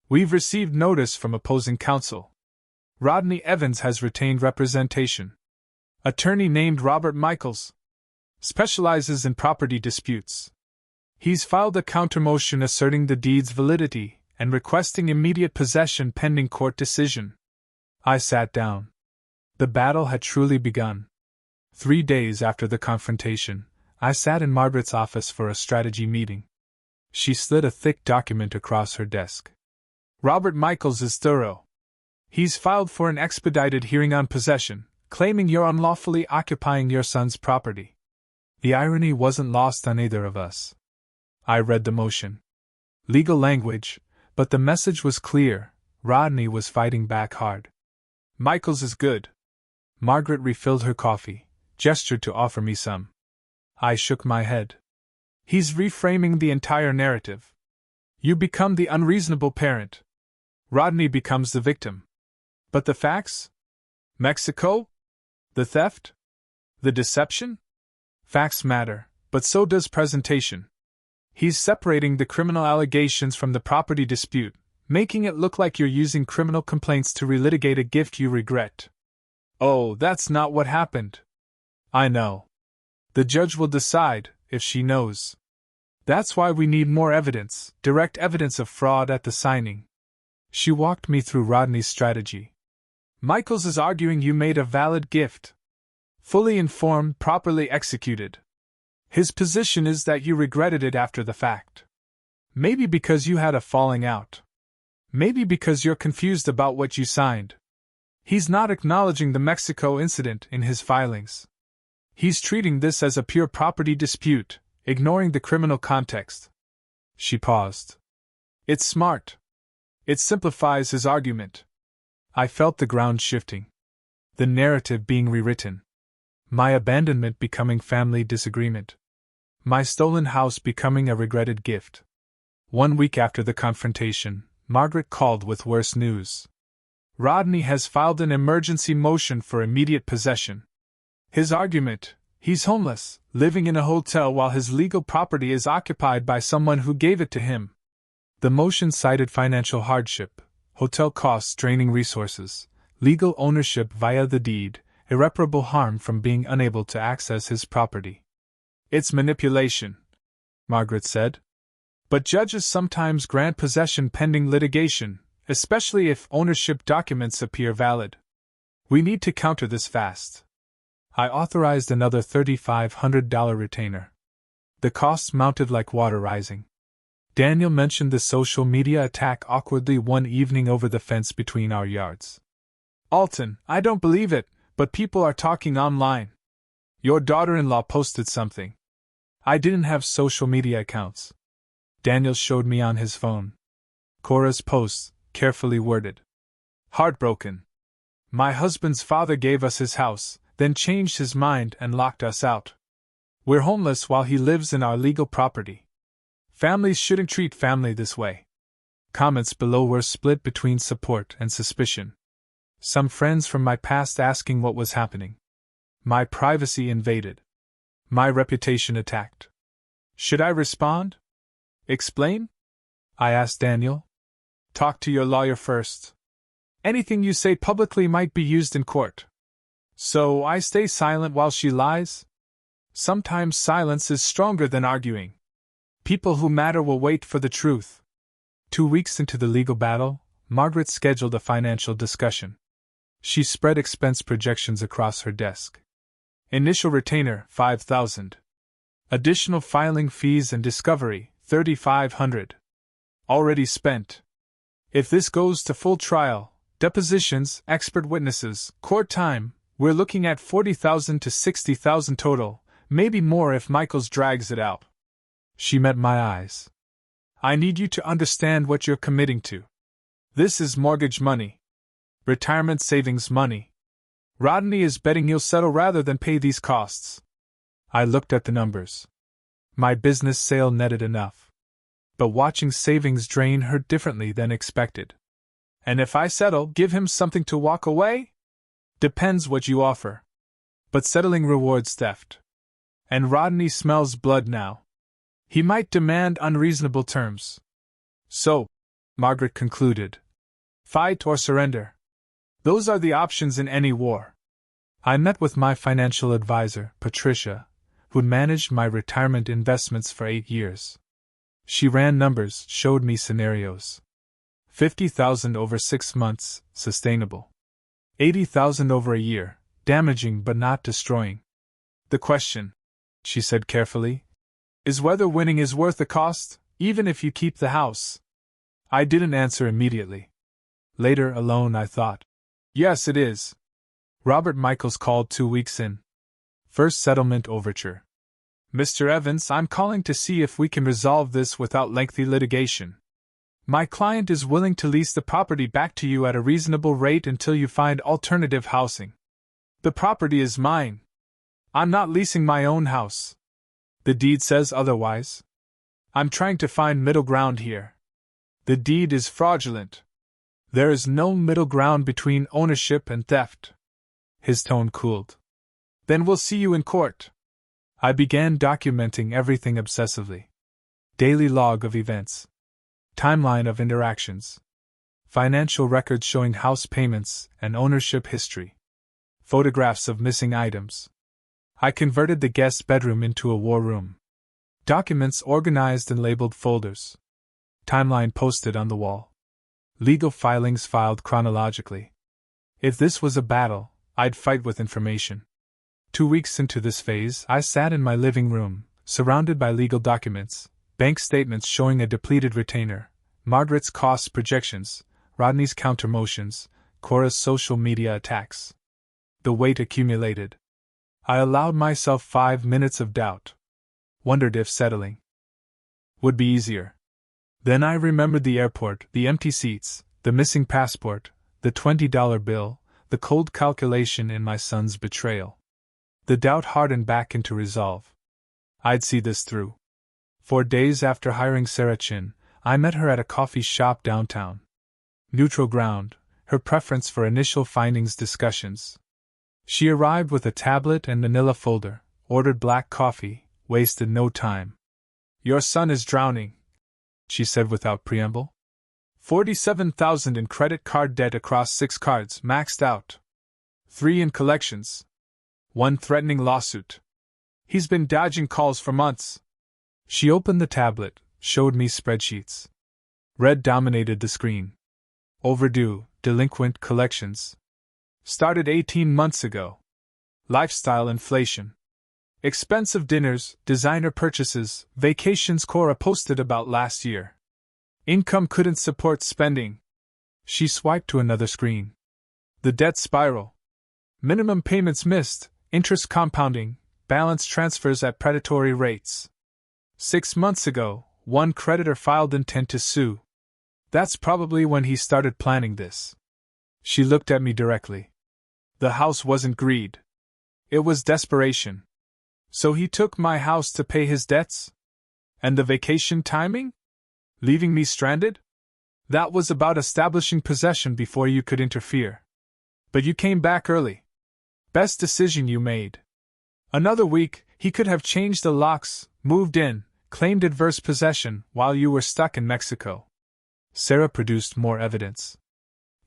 We've received notice from opposing counsel. Rodney Evans has retained representation. Attorney named Robert Michaels. Specializes in property disputes. He's filed a countermotion asserting the deed's validity and requesting immediate possession pending court decision. I sat down. The battle had truly begun. 3 days after the confrontation, I sat in Margaret's office for a strategy meeting. She slid a thick document across her desk. Robert Michaels is thorough. He's filed for an expedited hearing on possession, claiming you're unlawfully occupying your son's property. The irony wasn't lost on either of us. I read the motion. Legal language, but the message was clear. Rodney was fighting back hard. Michaels is good. Margaret refilled her coffee, gestured to offer me some. I shook my head. He's reframing the entire narrative. You become the unreasonable parent. Rodney becomes the victim. But the facts? Mexico? The theft? The deception? Facts matter, but so does presentation. He's separating the criminal allegations from the property dispute, making it look like you're using criminal complaints to relitigate a gift you regret. Oh, that's not what happened. I know. The judge will decide, if she knows. That's why we need more evidence, direct evidence of fraud at the signing. She walked me through Rodney's strategy. Michaels is arguing you made a valid gift. Fully informed, properly executed. His position is that you regretted it after the fact. Maybe because you had a falling out. Maybe because you're confused about what you signed. He's not acknowledging the Mexico incident in his filings. He's treating this as a pure property dispute, ignoring the criminal context. She paused. It's smart. It simplifies his argument. I felt the ground shifting. The narrative being rewritten. My abandonment becoming family disagreement. My stolen house becoming a regretted gift. 1 week after the confrontation, Margaret called with worse news. Rodney has filed an emergency motion for immediate possession. His argument: he's homeless, living in a hotel while his legal property is occupied by someone who gave it to him. The motion cited financial hardship, hotel costs draining resources, legal ownership via the deed, irreparable harm from being unable to access his property. It's manipulation, Margaret said. But judges sometimes grant possession pending litigation, especially if ownership documents appear valid. We need to counter this fast. I authorized another $3,500 retainer. The costs mounted like water rising. Daniel mentioned the social media attack awkwardly one evening over the fence between our yards. Alton, I don't believe it, but people are talking online. Your daughter-in-law posted something. I didn't have social media accounts. Daniel showed me on his phone. Cora's post, carefully worded. Heartbroken. My husband's father gave us his house, then changed his mind and locked us out. We're homeless while he lives in our legal property. Families shouldn't treat family this way. Comments below were split between support and suspicion. Some friends from my past asking what was happening. My privacy invaded. My reputation attacked. Should I respond? Explain? I asked Daniel. Talk to your lawyer first. Anything you say publicly might be used in court. So I stay silent while she lies? Sometimes silence is stronger than arguing. People who matter will wait for the truth. 2 weeks into the legal battle, Margaret scheduled a financial discussion. She spread expense projections across her desk. Initial retainer, $5,000. Additional filing fees and discovery, $3,500. Already spent. If this goes to full trial, depositions, expert witnesses, court time, we're looking at $40,000 to $60,000 total, maybe more if Michaels drags it out. She met my eyes. I need you to understand what you're committing to. This is mortgage money. Retirement savings money. Rodney is betting you'll settle rather than pay these costs. I looked at the numbers. My business sale netted enough. But watching savings drain hurt differently than expected. And if I settle, give him something to walk away? Depends what you offer. But settling rewards theft. And Rodney smells blood now. He might demand unreasonable terms. So, Margaret concluded, fight or surrender. Those are the options in any war. I met with my financial advisor, Patricia, who'd managed my retirement investments for 8 years. She ran numbers, showed me scenarios. $50,000 over 6 months, sustainable. $80,000 over a year, damaging but not destroying. The question, she said carefully, is whether winning is worth the cost, even if you keep the house. I didn't answer immediately. Later, alone, I thought, yes, it is. Robert Michaels called 2 weeks in. First settlement overture. Mr. Evans, I'm calling to see if we can resolve this without lengthy litigation. My client is willing to lease the property back to you at a reasonable rate until you find alternative housing. The property is mine. I'm not leasing my own house. The deed says otherwise. I'm trying to find middle ground here. The deed is fraudulent. There is no middle ground between ownership and theft. His tone cooled. Then we'll see you in court. I began documenting everything obsessively. Daily log of events. Timeline of interactions. Financial records showing house payments and ownership history. Photographs of missing items. I converted the guest bedroom into a war room. Documents organized in labeled folders. Timeline posted on the wall. Legal filings filed chronologically. If this was a battle, I'd fight with information. 2 weeks into this phase, I sat in my living room, surrounded by legal documents, bank statements showing a depleted retainer, Margaret's cost projections, Rodney's counter-motions, Cora's social media attacks. The weight accumulated. I allowed myself 5 minutes of doubt. Wondered if settling would be easier. Then I remembered the airport, the empty seats, the missing passport, the $20 bill, the cold calculation in my son's betrayal. The doubt hardened back into resolve. I'd see this through. 4 days after hiring Sarah Chin, I met her at a coffee shop downtown. Neutral ground, her preference for initial findings discussions. She arrived with a tablet and manila folder, ordered black coffee, wasted no time. "Your son is drowning," she said without preamble. 47,000 in credit card debt across 6 cards, maxed out. 3 in collections. 1 threatening lawsuit. He's been dodging calls for months. She opened the tablet, showed me spreadsheets. Red dominated the screen. Overdue, delinquent collections. Started 18 months ago. Lifestyle inflation. Expensive dinners, designer purchases, vacations Cora posted about last year. Income couldn't support spending. She swiped to another screen. The debt spiral. Minimum payments missed, interest compounding, balance transfers at predatory rates. 6 months ago, one creditor filed intent to sue. That's probably when he started planning this. She looked at me directly. The house wasn't greed. It was desperation. So he took my house to pay his debts? And the vacation timing? Leaving me stranded? That was about establishing possession before you could interfere. But you came back early. Best decision you made. Another week, he could have changed the locks, moved in, claimed adverse possession while you were stuck in Mexico. Sarah produced more evidence.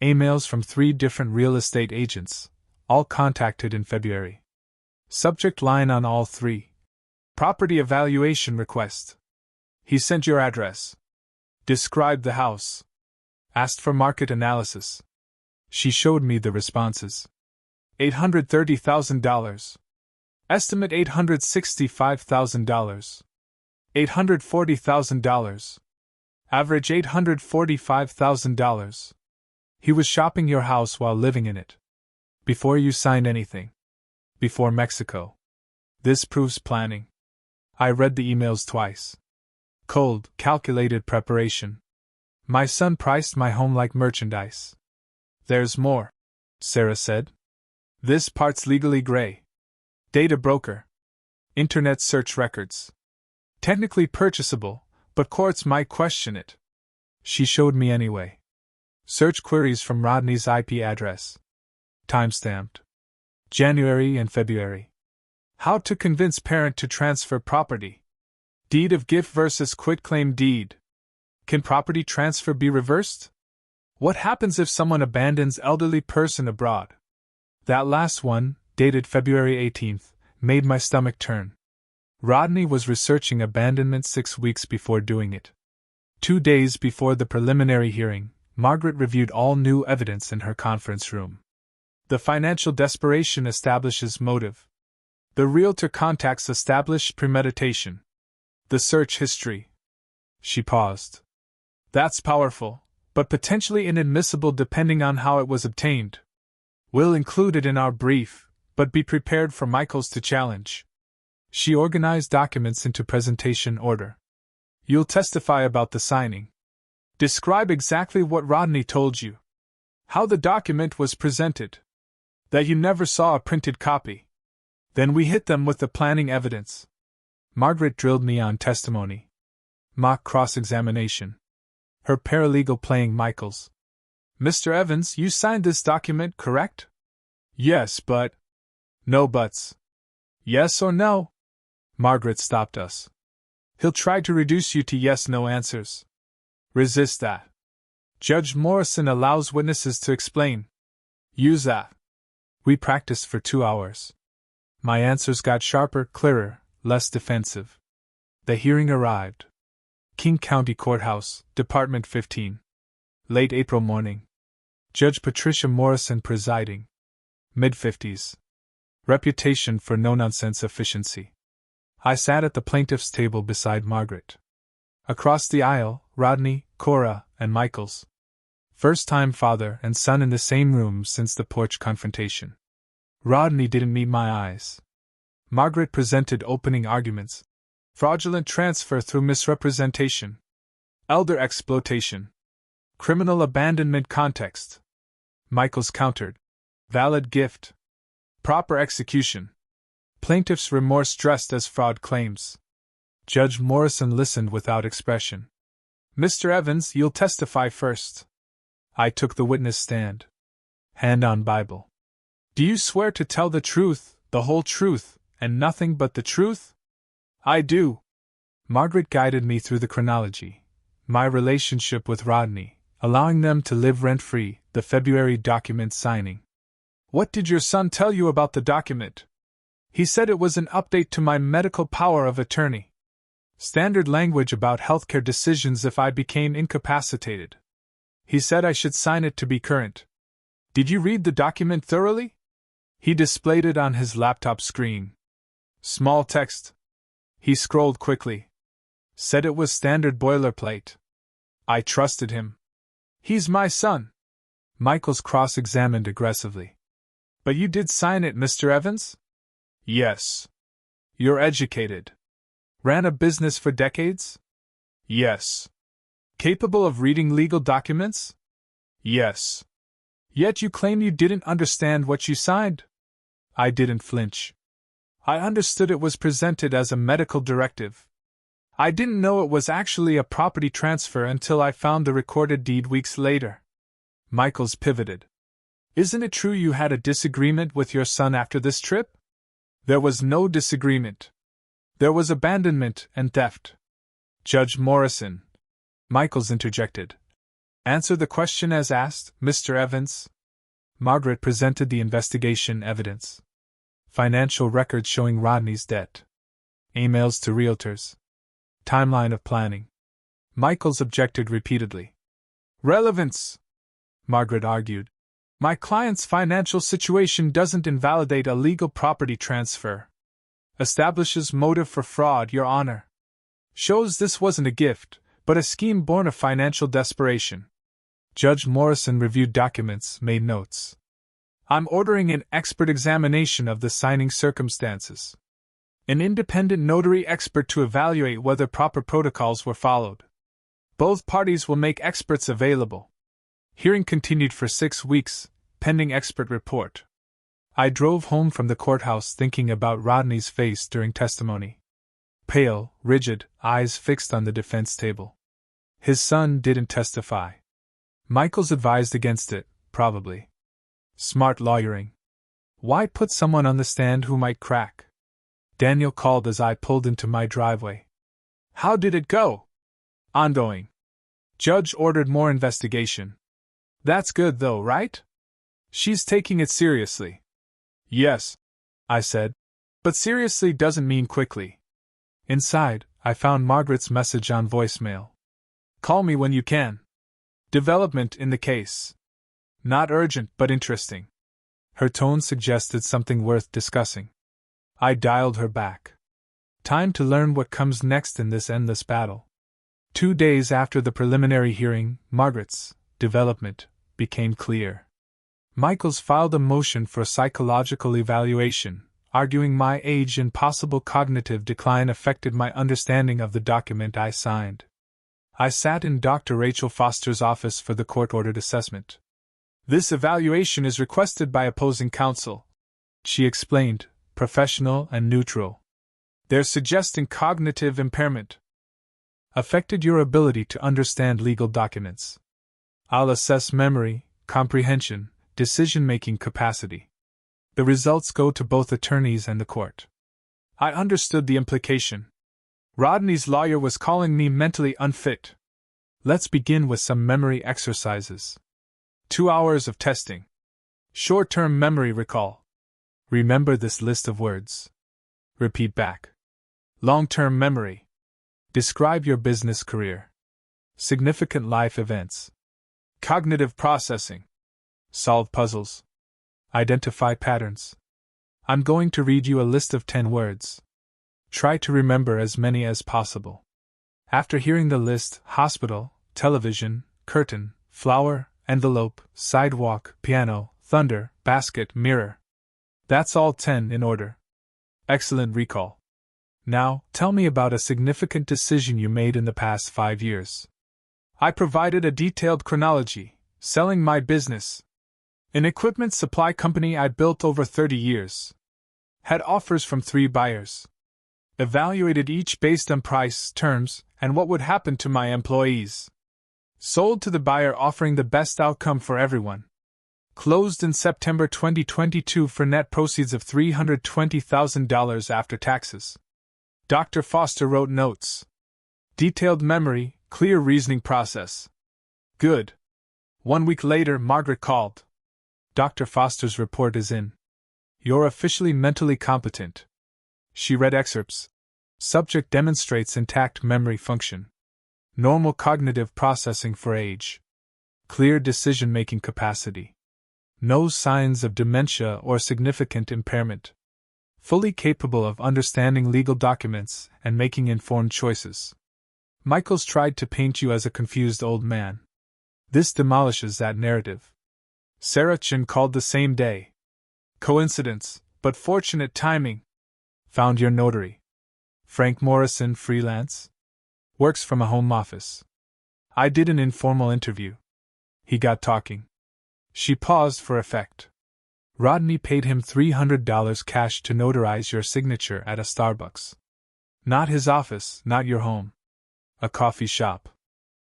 Emails from 3 different real estate agents, all contacted in February. Subject line on all 3. Property evaluation request. He sent your address. Described the house. Asked for market analysis. She showed me the responses. $830,000. Estimate $865,000. $840,000. Average $845,000. He was shopping your house while living in it. Before you signed anything. Before Mexico. This proves planning. I read the emails twice. Cold, calculated preparation. My son priced my home like merchandise. There's more, Sarah said. This part's legally gray. Data broker. Internet search records. Technically purchasable, but courts might question it. She showed me anyway. Search queries from Rodney's IP address. Timestamped. January and February. How to convince parent to transfer property. Deed of gift versus quitclaim deed. Can property transfer be reversed? What happens if someone abandons elderly person abroad? That last one, dated February 18th, made my stomach turn. Rodney was researching abandonment 6 weeks before doing it. 2 days before the preliminary hearing, Margaret reviewed all new evidence in her conference room. The financial desperation establishes motive. The realtor contacts establish premeditation. The search history. She paused. That's powerful, but potentially inadmissible depending on how it was obtained. We'll include it in our brief, but be prepared for Michaels to challenge. She organized documents into presentation order. You'll testify about the signing. Describe exactly what Rodney told you. How the document was presented. That you never saw a printed copy. Then we hit them with the planning evidence. Margaret drilled me on testimony. Mock cross-examination. Her paralegal playing Michaels. Mr. Evans, you signed this document, correct? Yes, but... No buts. Yes or no? Margaret stopped us. He'll try to reduce you to yes-no answers. Resist that. Judge Morrison allows witnesses to explain. Use that. We practiced for 2 hours. My answers got sharper, clearer, less defensive. The hearing arrived. King County Courthouse, Department 15. Late April morning. Judge Patricia Morrison presiding. Mid-50s. Reputation for no-nonsense efficiency. I sat at the plaintiff's table beside Margaret. Across the aisle, Rodney, Cora, and Michaels. First-time father and son in the same room since the porch confrontation. Rodney didn't meet my eyes. Margaret presented opening arguments. Fraudulent transfer through misrepresentation. Elder exploitation. Criminal abandonment context. Michaels countered. Valid gift. Proper execution. Plaintiff's remorse dressed as fraud claims. Judge Morrison listened without expression. Mr. Evans, you'll testify first. I took the witness stand. Hand on Bible. Do you swear to tell the truth, the whole truth, and nothing but the truth? I do. Margaret guided me through the chronology. My relationship with Rodney, allowing them to live rent-free, the February document signing. What did your son tell you about the document? He said it was an update to my medical power of attorney. Standard language about healthcare decisions if I became incapacitated. He said I should sign it to be current. Did you read the document thoroughly? He displayed it on his laptop screen. Small text. He scrolled quickly. Said it was standard boilerplate. I trusted him. He's my son. Michaels cross-examined aggressively. But you did sign it, Mr. Evans? Yes. You're educated. Ran a business for decades? Yes. Capable of reading legal documents? Yes. Yet you claim you didn't understand what you signed? I didn't flinch. I understood it was presented as a medical directive. I didn't know it was actually a property transfer until I found the recorded deed weeks later. Michaels pivoted. Isn't it true you had a disagreement with your son after this trip? There was no disagreement. There was abandonment and theft. Judge Morrison. Michaels interjected. Answer the question as asked, Mr. Evans. Margaret presented the investigation evidence. Financial records showing Rodney's debt. Emails to realtors. Timeline of planning. Michaels objected repeatedly. Relevance, Margaret argued. My client's financial situation doesn't invalidate a legal property transfer. Establishes motive for fraud, Your Honor. Shows this wasn't a gift, but a scheme born of financial desperation. Judge Morrison reviewed documents, made notes. I'm ordering an expert examination of the signing circumstances. An independent notary expert to evaluate whether proper protocols were followed. Both parties will make experts available. Hearing continued for 6 weeks, pending expert report. I drove home from the courthouse thinking about Rodney's face during testimony. Pale, rigid, eyes fixed on the defense table. His son didn't testify. Michaels advised against it, probably. Smart lawyering. Why put someone on the stand who might crack? Daniel called as I pulled into my driveway. How did it go? Ongoing. Judge ordered more investigation. That's good though, right? She's taking it seriously. Yes, I said. But seriously doesn't mean quickly. Inside, I found Margaret's message on voicemail. Call me when you can. Development in the case. Not urgent but interesting. Her tone suggested something worth discussing. I dialed her back. Time to learn what comes next in this endless battle. 2 days after the preliminary hearing, Margaret's development became clear. Michaels filed a motion for psychological evaluation, arguing my age and possible cognitive decline affected my understanding of the document I signed. I sat in Dr. Rachel Foster's office for the court-ordered assessment. This evaluation is requested by opposing counsel, she explained, professional and neutral. They're suggesting cognitive impairment. Affected your ability to understand legal documents. I'll assess memory, comprehension, decision-making capacity. The results go to both attorneys and the court. I understood the implication. Rodney's lawyer was calling me mentally unfit. Let's begin with some memory exercises. 2 hours of testing. Short-term memory recall. Remember this list of words. Repeat back. Long-term memory. Describe your business career. Significant life events. Cognitive processing. Solve puzzles. Identify patterns. I'm going to read you a list of 10 words. Try to remember as many as possible. After hearing the list, hospital, television, curtain, flower, envelope, sidewalk, piano, thunder, basket, mirror. That's all 10 in order. Excellent recall. Now, tell me about a significant decision you made in the past 5 years. I provided a detailed chronology, selling my business. An equipment supply company I built over 30 years. Had offers from 3 buyers. Evaluated each based on price, terms, and what would happen to my employees. Sold to the buyer offering the best outcome for everyone. Closed in September 2022 for net proceeds of $320,000 after taxes. Dr. Foster wrote notes. Detailed memory, clear reasoning process. Good. 1 week later, Margaret called. Dr. Foster's report is in. You're officially mentally competent. She read excerpts. Subject demonstrates intact memory function. Normal cognitive processing for age. Clear decision-making capacity. No signs of dementia or significant impairment. Fully capable of understanding legal documents and making informed choices. Michaels tried to paint you as a confused old man. This demolishes that narrative. Sarah Chin called the same day. Coincidence, but fortunate timing. Found your notary. Frank Morrison, freelance. Works from a home office. I did an informal interview. He got talking. She paused for effect. Rodney paid him $300 cash to notarize your signature at a Starbucks. Not his office, not your home. A coffee shop.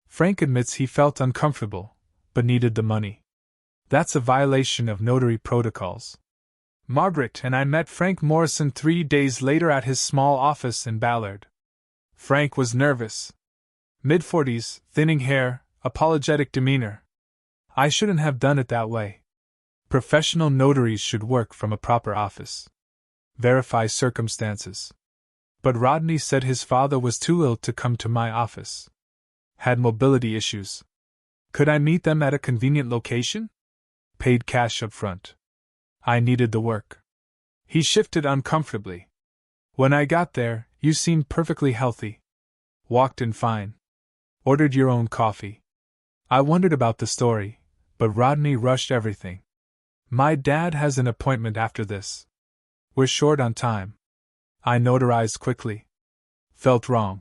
Frank admits he felt uncomfortable, but needed the money. That's a violation of notary protocols. Margaret and I met Frank Morrison 3 days later at his small office in Ballard. Frank was nervous. Mid-40s, thinning hair, apologetic demeanor. I shouldn't have done it that way. Professional notaries should work from a proper office. Verify circumstances. But Rodney said his father was too ill to come to my office. Had mobility issues. Could I meet them at a convenient location? Paid cash up front. I needed the work. He shifted uncomfortably. When I got there, you seemed perfectly healthy. Walked in fine. Ordered your own coffee. I wondered about the story, but Rodney rushed everything. My dad has an appointment after this. We're short on time. I notarized quickly. Felt wrong.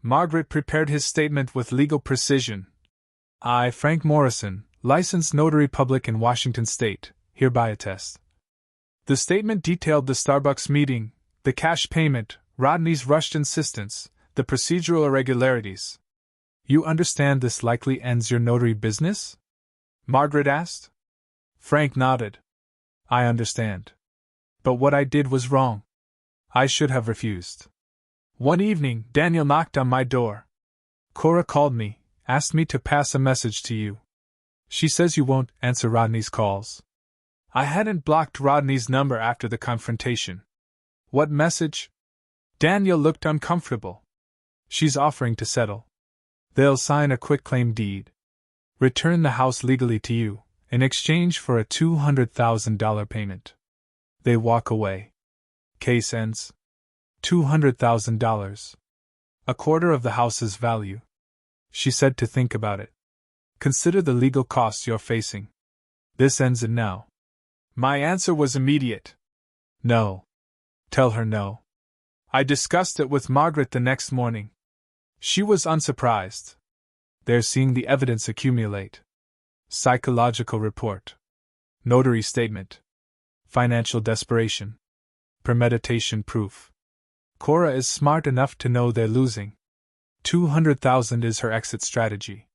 Margaret prepared his statement with legal precision. I, Frank Morrison, licensed notary public in Washington State, hereby attest. The statement detailed the Starbucks meeting, the cash payment, Rodney's rushed insistence, the procedural irregularities. You understand this likely ends your notary business? Margaret asked. Frank nodded. I understand. But what I did was wrong. I should have refused. One evening, Daniel knocked on my door. Cora called me, asked me to pass a message to you. She says you won't answer Rodney's calls. I hadn't blocked Rodney's number after the confrontation. What message? Daniel looked uncomfortable. She's offering to settle. They'll sign a quitclaim deed. Return the house legally to you, in exchange for a $200,000 payment. They walk away. Case ends. $200,000. A quarter of the house's value. She said to think about it. Consider the legal costs you're facing. This ends it now. My answer was immediate. No. Tell her no. I discussed it with Margaret the next morning. She was unsurprised. They're seeing the evidence accumulate. Psychological report. Notary statement. Financial desperation. Premeditation proof. Cora is smart enough to know they're losing. $200,000 is her exit strategy.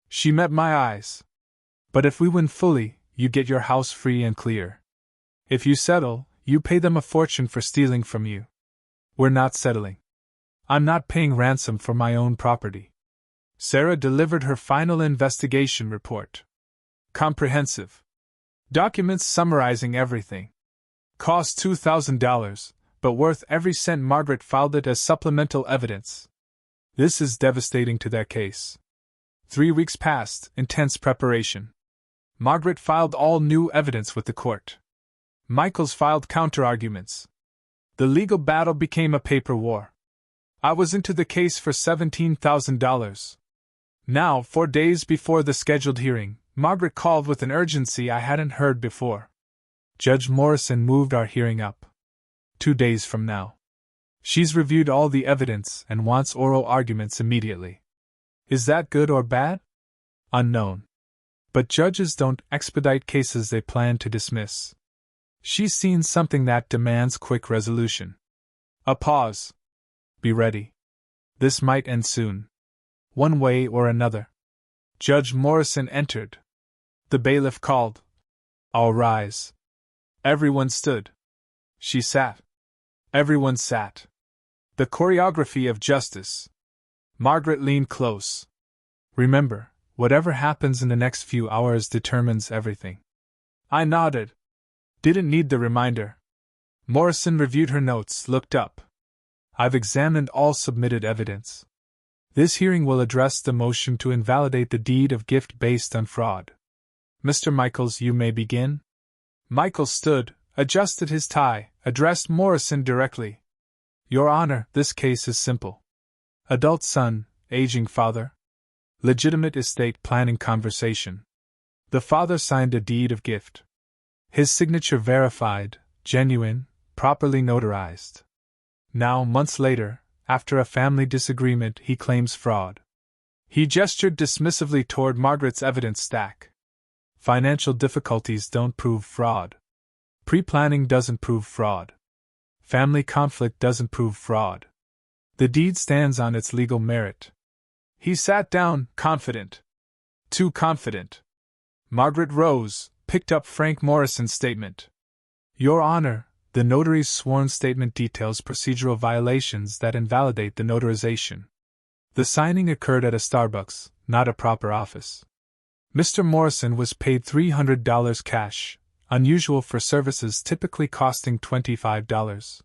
She met my eyes. But if we win fully, you get your house free and clear. If you settle, you pay them a fortune for stealing from you. We're not settling. I'm not paying ransom for my own property. Sarah delivered her final investigation report. Comprehensive. Documents summarizing everything. Cost $2,000, but worth every cent. Margaret filed it as supplemental evidence. This is devastating to their case. 3 weeks passed, intense preparation. Margaret filed all new evidence with the court. Michaels filed counterarguments. The legal battle became a paper war. I was into the case for $17,000. Now, 4 days before the scheduled hearing, Margaret called with an urgency I hadn't heard before. Judge Morrison moved our hearing up. 2 days from now. She's reviewed all the evidence and wants oral arguments immediately. Is that good or bad? Unknown. But judges don't expedite cases they plan to dismiss. She's seen something that demands quick resolution. A pause. Be ready. This might end soon. One way or another. Judge Morrison entered. The bailiff called. All rise. Everyone stood. She sat. Everyone sat. The choreography of justice. Margaret leaned close. Remember, whatever happens in the next few hours determines everything. I nodded. Didn't need the reminder. Morrison reviewed her notes, looked up. I've examined all submitted evidence. This hearing will address the motion to invalidate the deed of gift based on fraud. Mr. Michaels, you may begin. Michaels stood, adjusted his tie, addressed Morrison directly. Your Honor, this case is simple. Adult son, aging father. Legitimate estate planning conversation. The father signed a deed of gift. His signature verified, genuine, properly notarized. Now, months later, after a family disagreement, he claims fraud. He gestured dismissively toward Margaret's evidence stack. Financial difficulties don't prove fraud. Pre-planning doesn't prove fraud. Family conflict doesn't prove fraud. The deed stands on its legal merit. He sat down, confident. Too confident. Margaret rose, picked up Frank Morrison's statement. Your Honor, the notary's sworn statement details procedural violations that invalidate the notarization. The signing occurred at a Starbucks, not a proper office. Mr. Morrison was paid $300 cash, unusual for services typically costing $25.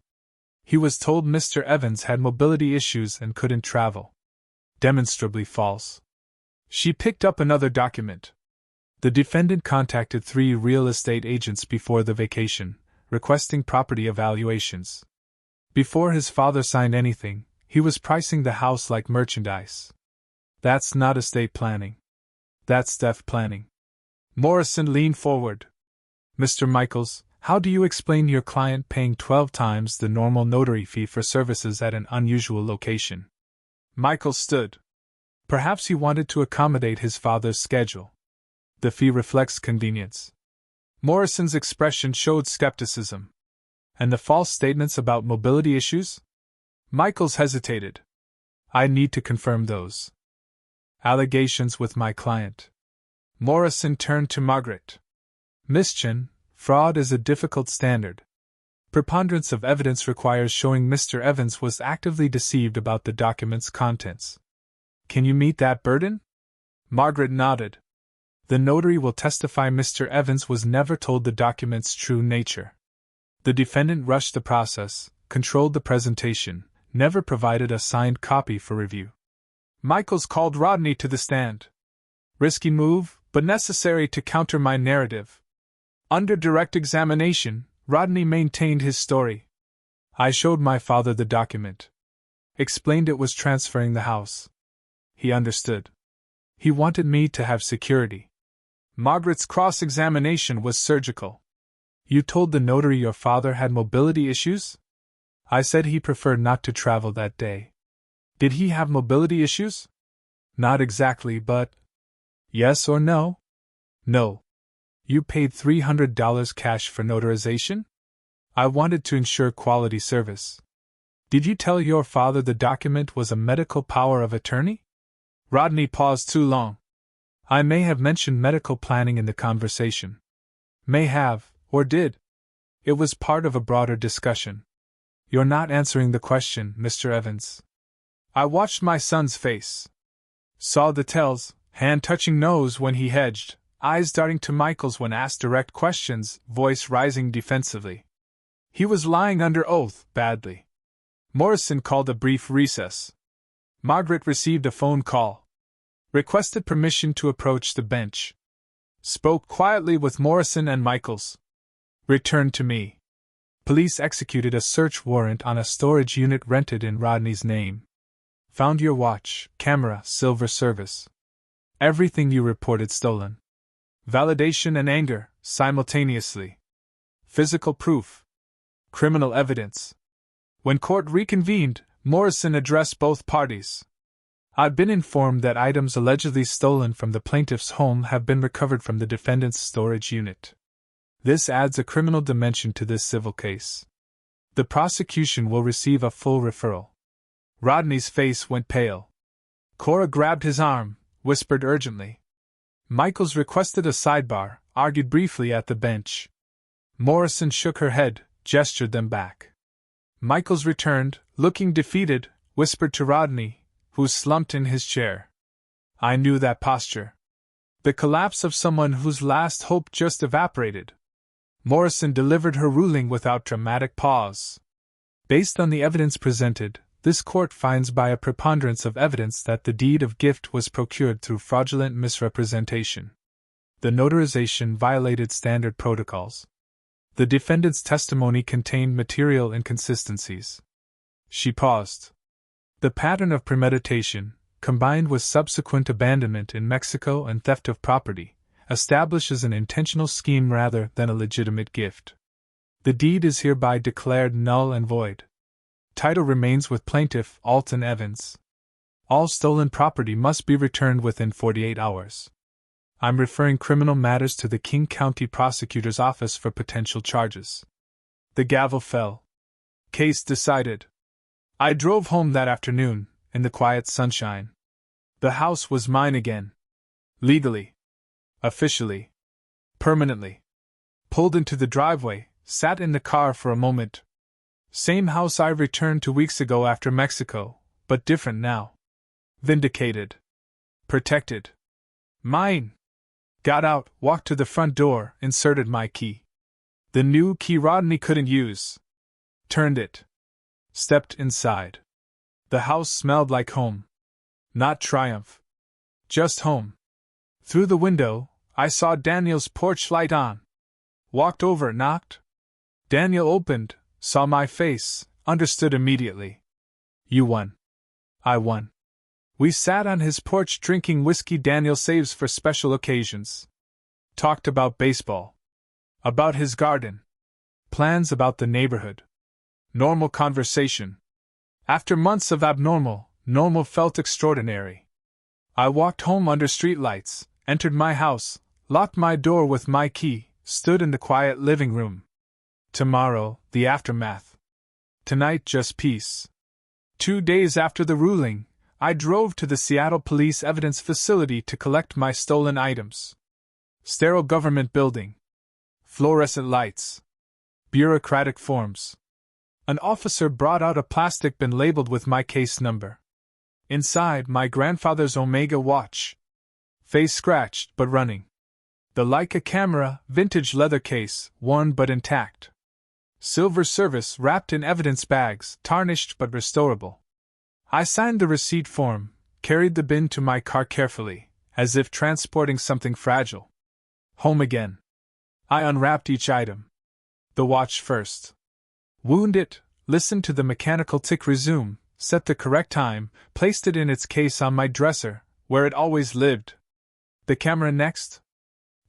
He was told Mr. Evans had mobility issues and couldn't travel. Demonstrably false. She picked up another document. The defendant contacted 3 real estate agents before the vacation, requesting property evaluations. Before his father signed anything, he was pricing the house like merchandise. That's not estate planning. That's theft planning. Morrison leaned forward. Mr. Michaels, how do you explain your client paying 12 times the normal notary fee for services at an unusual location? Michaels stood. Perhaps he wanted to accommodate his father's schedule. The fee reflects convenience. Morrison's expression showed skepticism. And the false statements about mobility issues? Michaels hesitated. I need to confirm those allegations with my client. Morrison turned to Margaret. Miss Chin, fraud is a difficult standard. Preponderance of evidence requires showing Mr. Evans was actively deceived about the document's contents. Can you meet that burden? Margaret nodded. The notary will testify Mr. Evans was never told the document's true nature. The defendant rushed the process, controlled the presentation, never provided a signed copy for review. Michaels called Rodney to the stand. Risky move, but necessary to counter my narrative. Under direct examination, Rodney maintained his story. I showed my father the document. Explained it was transferring the house. He understood. He wanted me to have security. Margaret's cross-examination was surgical. You told the notary your father had mobility issues? I said he preferred not to travel that day. Did he have mobility issues? Not exactly, but… Yes or no? No. You paid $300 cash for notarization? I wanted to ensure quality service. Did you tell your father the document was a medical power of attorney? Rodney paused too long. I may have mentioned medical planning in the conversation. May have, or did. It was part of a broader discussion. You're not answering the question, Mr. Evans. I watched my son's face. Saw the tells, hand touching nose when he hedged, eyes darting to Michaels when asked direct questions, voice rising defensively. He was lying under oath, badly. Morrison called a brief recess. Margaret received a phone call. Requested permission to approach the bench. Spoke quietly with Morrison and Michaels. Returned to me. Police executed a search warrant on a storage unit rented in Rodney's name. Found your watch, camera, silver service. Everything you reported stolen. Validation and anger, simultaneously. Physical proof. Criminal evidence. When court reconvened, Morrison addressed both parties. I've been informed that items allegedly stolen from the plaintiff's home have been recovered from the defendant's storage unit. This adds a criminal dimension to this civil case. The prosecution will receive a full referral. Rodney's face went pale. Cora grabbed his arm, whispered urgently. Michaels requested a sidebar, argued briefly at the bench. Morrison shook her head, gestured them back. Michaels returned, looking defeated, whispered to Rodney, who slumped in his chair. I knew that posture. The collapse of someone whose last hope just evaporated. Morrison delivered her ruling without dramatic pause. Based on the evidence presented, this court finds by a preponderance of evidence that the deed of gift was procured through fraudulent misrepresentation. The notarization violated standard protocols. The defendant's testimony contained material inconsistencies. She paused. The pattern of premeditation, combined with subsequent abandonment in Mexico and theft of property, establishes an intentional scheme rather than a legitimate gift. The deed is hereby declared null and void. Title remains with plaintiff Alton Evans. All stolen property must be returned within 48 hours. I'm referring criminal matters to the King County Prosecutor's Office for potential charges. The gavel fell. Case decided. I drove home that afternoon, in the quiet sunshine. The house was mine again. Legally. Officially. Permanently. Pulled into the driveway, sat in the car for a moment. Same house I returned to weeks ago after Mexico, but different now. Vindicated. Protected. Mine. Got out, walked to the front door, inserted my key. The new key Rodney couldn't use. Turned it. Stepped inside. The house smelled like home. Not triumph. Just home. Through the window, I saw Daniel's porch light on. Walked over, knocked. Daniel opened, saw my face, understood immediately. You won. I won. We sat on his porch drinking whiskey Daniel saves for special occasions. Talked about baseball. About his garden. Plans about the neighborhood. Normal conversation. After months of abnormal, normal felt extraordinary. I walked home under streetlights, entered my house, locked my door with my key, stood in the quiet living room. Tomorrow, the aftermath. Tonight, just peace. 2 days after the ruling, I drove to the Seattle Police Evidence Facility to collect my stolen items. Sterile government building. Fluorescent lights. Bureaucratic forms. An officer brought out a plastic bin labeled with my case number. Inside, my grandfather's Omega watch. Face scratched but running. The Leica camera, vintage leather case, worn but intact. Silver service wrapped in evidence bags, tarnished but restorable. I signed the receipt form, carried the bin to my car carefully, as if transporting something fragile. Home again. I unwrapped each item. The watch first. Wound it, listened to the mechanical tick resume, set the correct time, placed it in its case on my dresser, where it always lived. The camera next.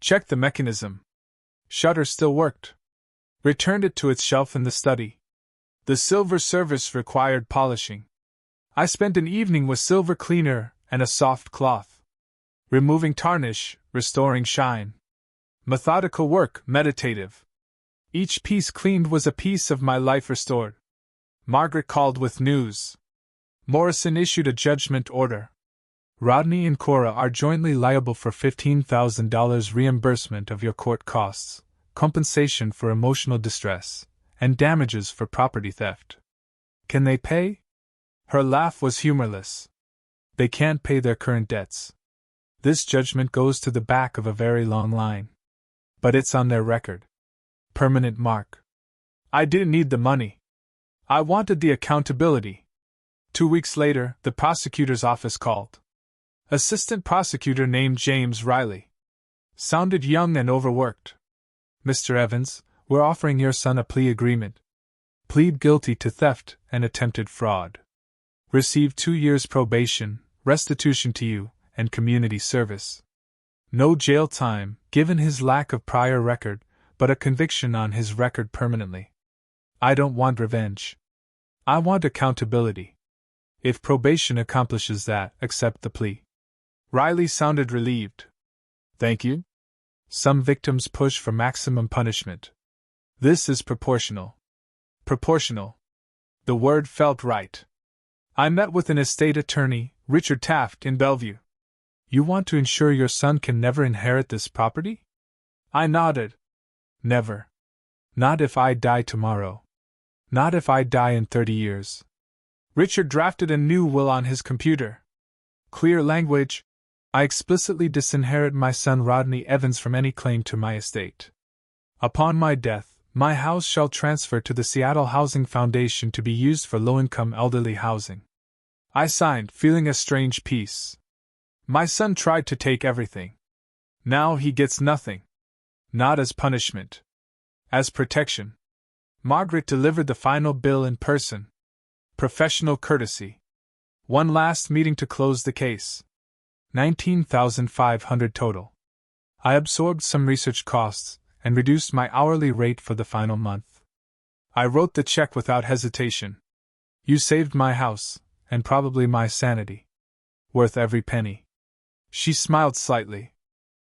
Checked the mechanism. Shutter still worked. Returned it to its shelf in the study. The silver service required polishing. I spent an evening with silver cleaner and a soft cloth. Removing tarnish, restoring shine. Methodical work, meditative. Each piece cleaned was a piece of my life restored. Margaret called with news. Morrison issued a judgment order. Rodney and Cora are jointly liable for $15,000 reimbursement of your court costs, compensation for emotional distress, and damages for property theft. Can they pay? Her laugh was humorless. They can't pay their current debts. This judgment goes to the back of a very long line. But it's on their record. Permanent mark. I didn't need the money. I wanted the accountability. 2 weeks later, the prosecutor's office called. Assistant prosecutor named James Riley. Sounded young and overworked. Mr. Evans, we're offering your son a plea agreement. Plead guilty to theft and attempted fraud. Receive 2 years probation, restitution to you, and community service. No jail time, given his lack of prior record, but a conviction on his record permanently. I don't want revenge. I want accountability. If probation accomplishes that, accept the plea. Riley sounded relieved. Thank you. Some victims push for maximum punishment. This is proportional. Proportional. The word felt right. I met with an estate attorney, Richard Taft, in Bellevue. You want to ensure your son can never inherit this property? I nodded. Never. Not if I die tomorrow. Not if I die in 30 years. Richard drafted a new will on his computer. Clear language. I explicitly disinherit my son Rodney Evans from any claim to my estate. Upon my death, my house shall transfer to the Seattle Housing Foundation to be used for low-income elderly housing. I signed, feeling a strange peace. My son tried to take everything. Now he gets nothing. Not as punishment. As protection. Margaret delivered the final bill in person. Professional courtesy. One last meeting to close the case. $19,500 total. I absorbed some research costs and reduced my hourly rate for the final month. I wrote the check without hesitation. You saved my house, and probably my sanity. Worth every penny. She smiled slightly.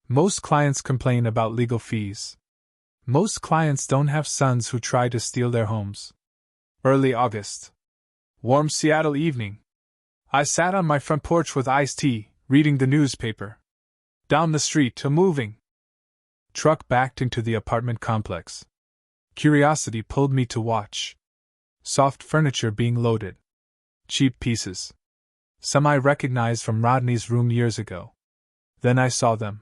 Most clients complain about legal fees. Most clients don't have sons who try to steal their homes. Early August. Warm Seattle evening. I sat on my front porch with iced tea, reading the newspaper. Down the street, a moving truck backed into the apartment complex. Curiosity pulled me to watch. Soft furniture being loaded. Cheap pieces. Some I recognized from Rodney's room years ago. Then I saw them.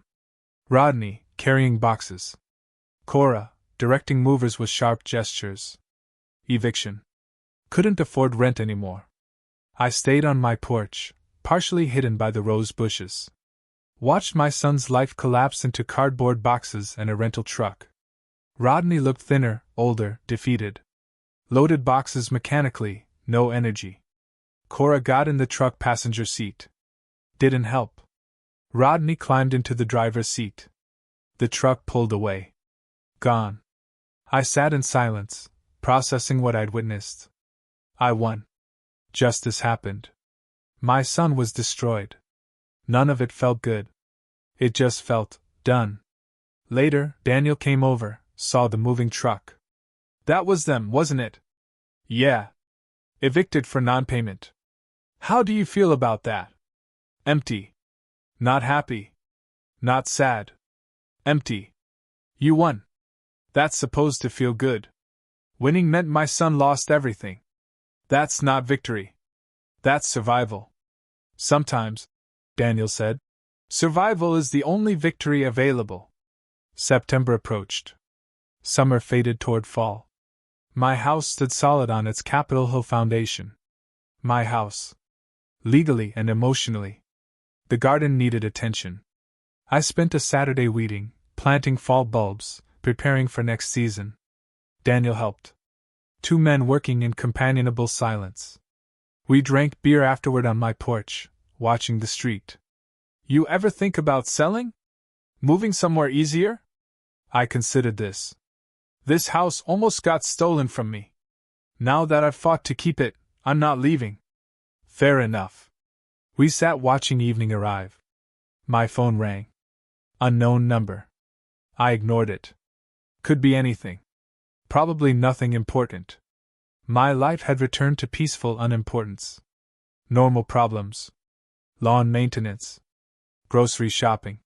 Rodney, carrying boxes. Cora, directing movers with sharp gestures. Eviction. Couldn't afford rent anymore. I stayed on my porch, partially hidden by the rose bushes. Watched my son's life collapse into cardboard boxes and a rental truck. Rodney looked thinner, older, defeated. Loaded boxes mechanically, no energy. Cora got in the truck passenger seat. Didn't help. Rodney climbed into the driver's seat. The truck pulled away. Gone. I sat in silence, processing what I'd witnessed. I won. Justice happened. My son was destroyed. None of it felt good. It just felt done. Later, Daniel came over, saw the moving truck. That was them, wasn't it? Yeah. Evicted for non-payment. How do you feel about that? Empty. Not happy. Not sad. Empty. You won. That's supposed to feel good. Winning meant my son lost everything. That's not victory. That's survival. Sometimes, Daniel said, survival is the only victory available. September approached. Summer faded toward fall. My house stood solid on its Capitol Hill foundation. My house. Legally and emotionally. The garden needed attention. I spent a Saturday weeding, planting fall bulbs, preparing for next season. Daniel helped. 2 men working in companionable silence. We drank beer afterward on my porch, watching the street. You ever think about selling? Moving somewhere easier? I considered this. This house almost got stolen from me. Now that I've fought to keep it, I'm not leaving. Fair enough. We sat watching evening arrive. My phone rang. Unknown number. I ignored it. Could be anything. Probably nothing important. My life had returned to peaceful unimportance. Normal problems. Lawn maintenance. Grocery shopping.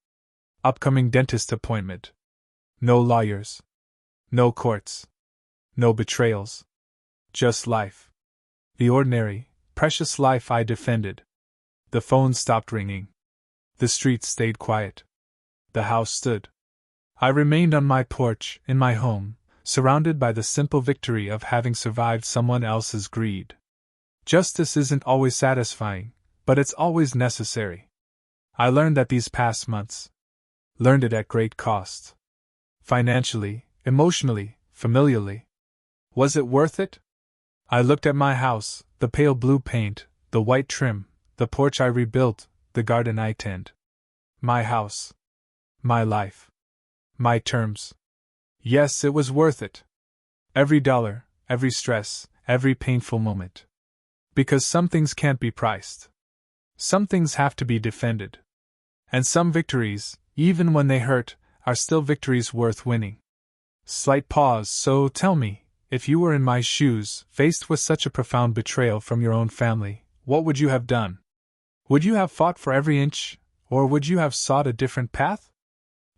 Upcoming dentist appointment. No lawyers. No courts. No betrayals. Just life. The ordinary, precious life I defended. The phone stopped ringing. The street stayed quiet. The house stood. I remained on my porch, in my home, surrounded by the simple victory of having survived someone else's greed. Justice isn't always satisfying, but it's always necessary. I learned that these past months. Learned it at great cost. Financially, emotionally, familially. Was it worth it? I looked at my house, the pale blue paint, the white trim, the porch I rebuilt, the garden I tend. My house. My life. My terms. Yes, it was worth it. Every dollar, every stress, every painful moment. Because some things can't be priced. Some things have to be defended. And some victories, even when they hurt, are still victories worth winning. Slight pause. So tell me, if you were in my shoes, faced with such a profound betrayal from your own family, what would you have done? Would you have fought for every inch, or would you have sought a different path?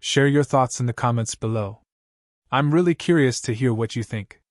Share your thoughts in the comments below. I'm really curious to hear what you think.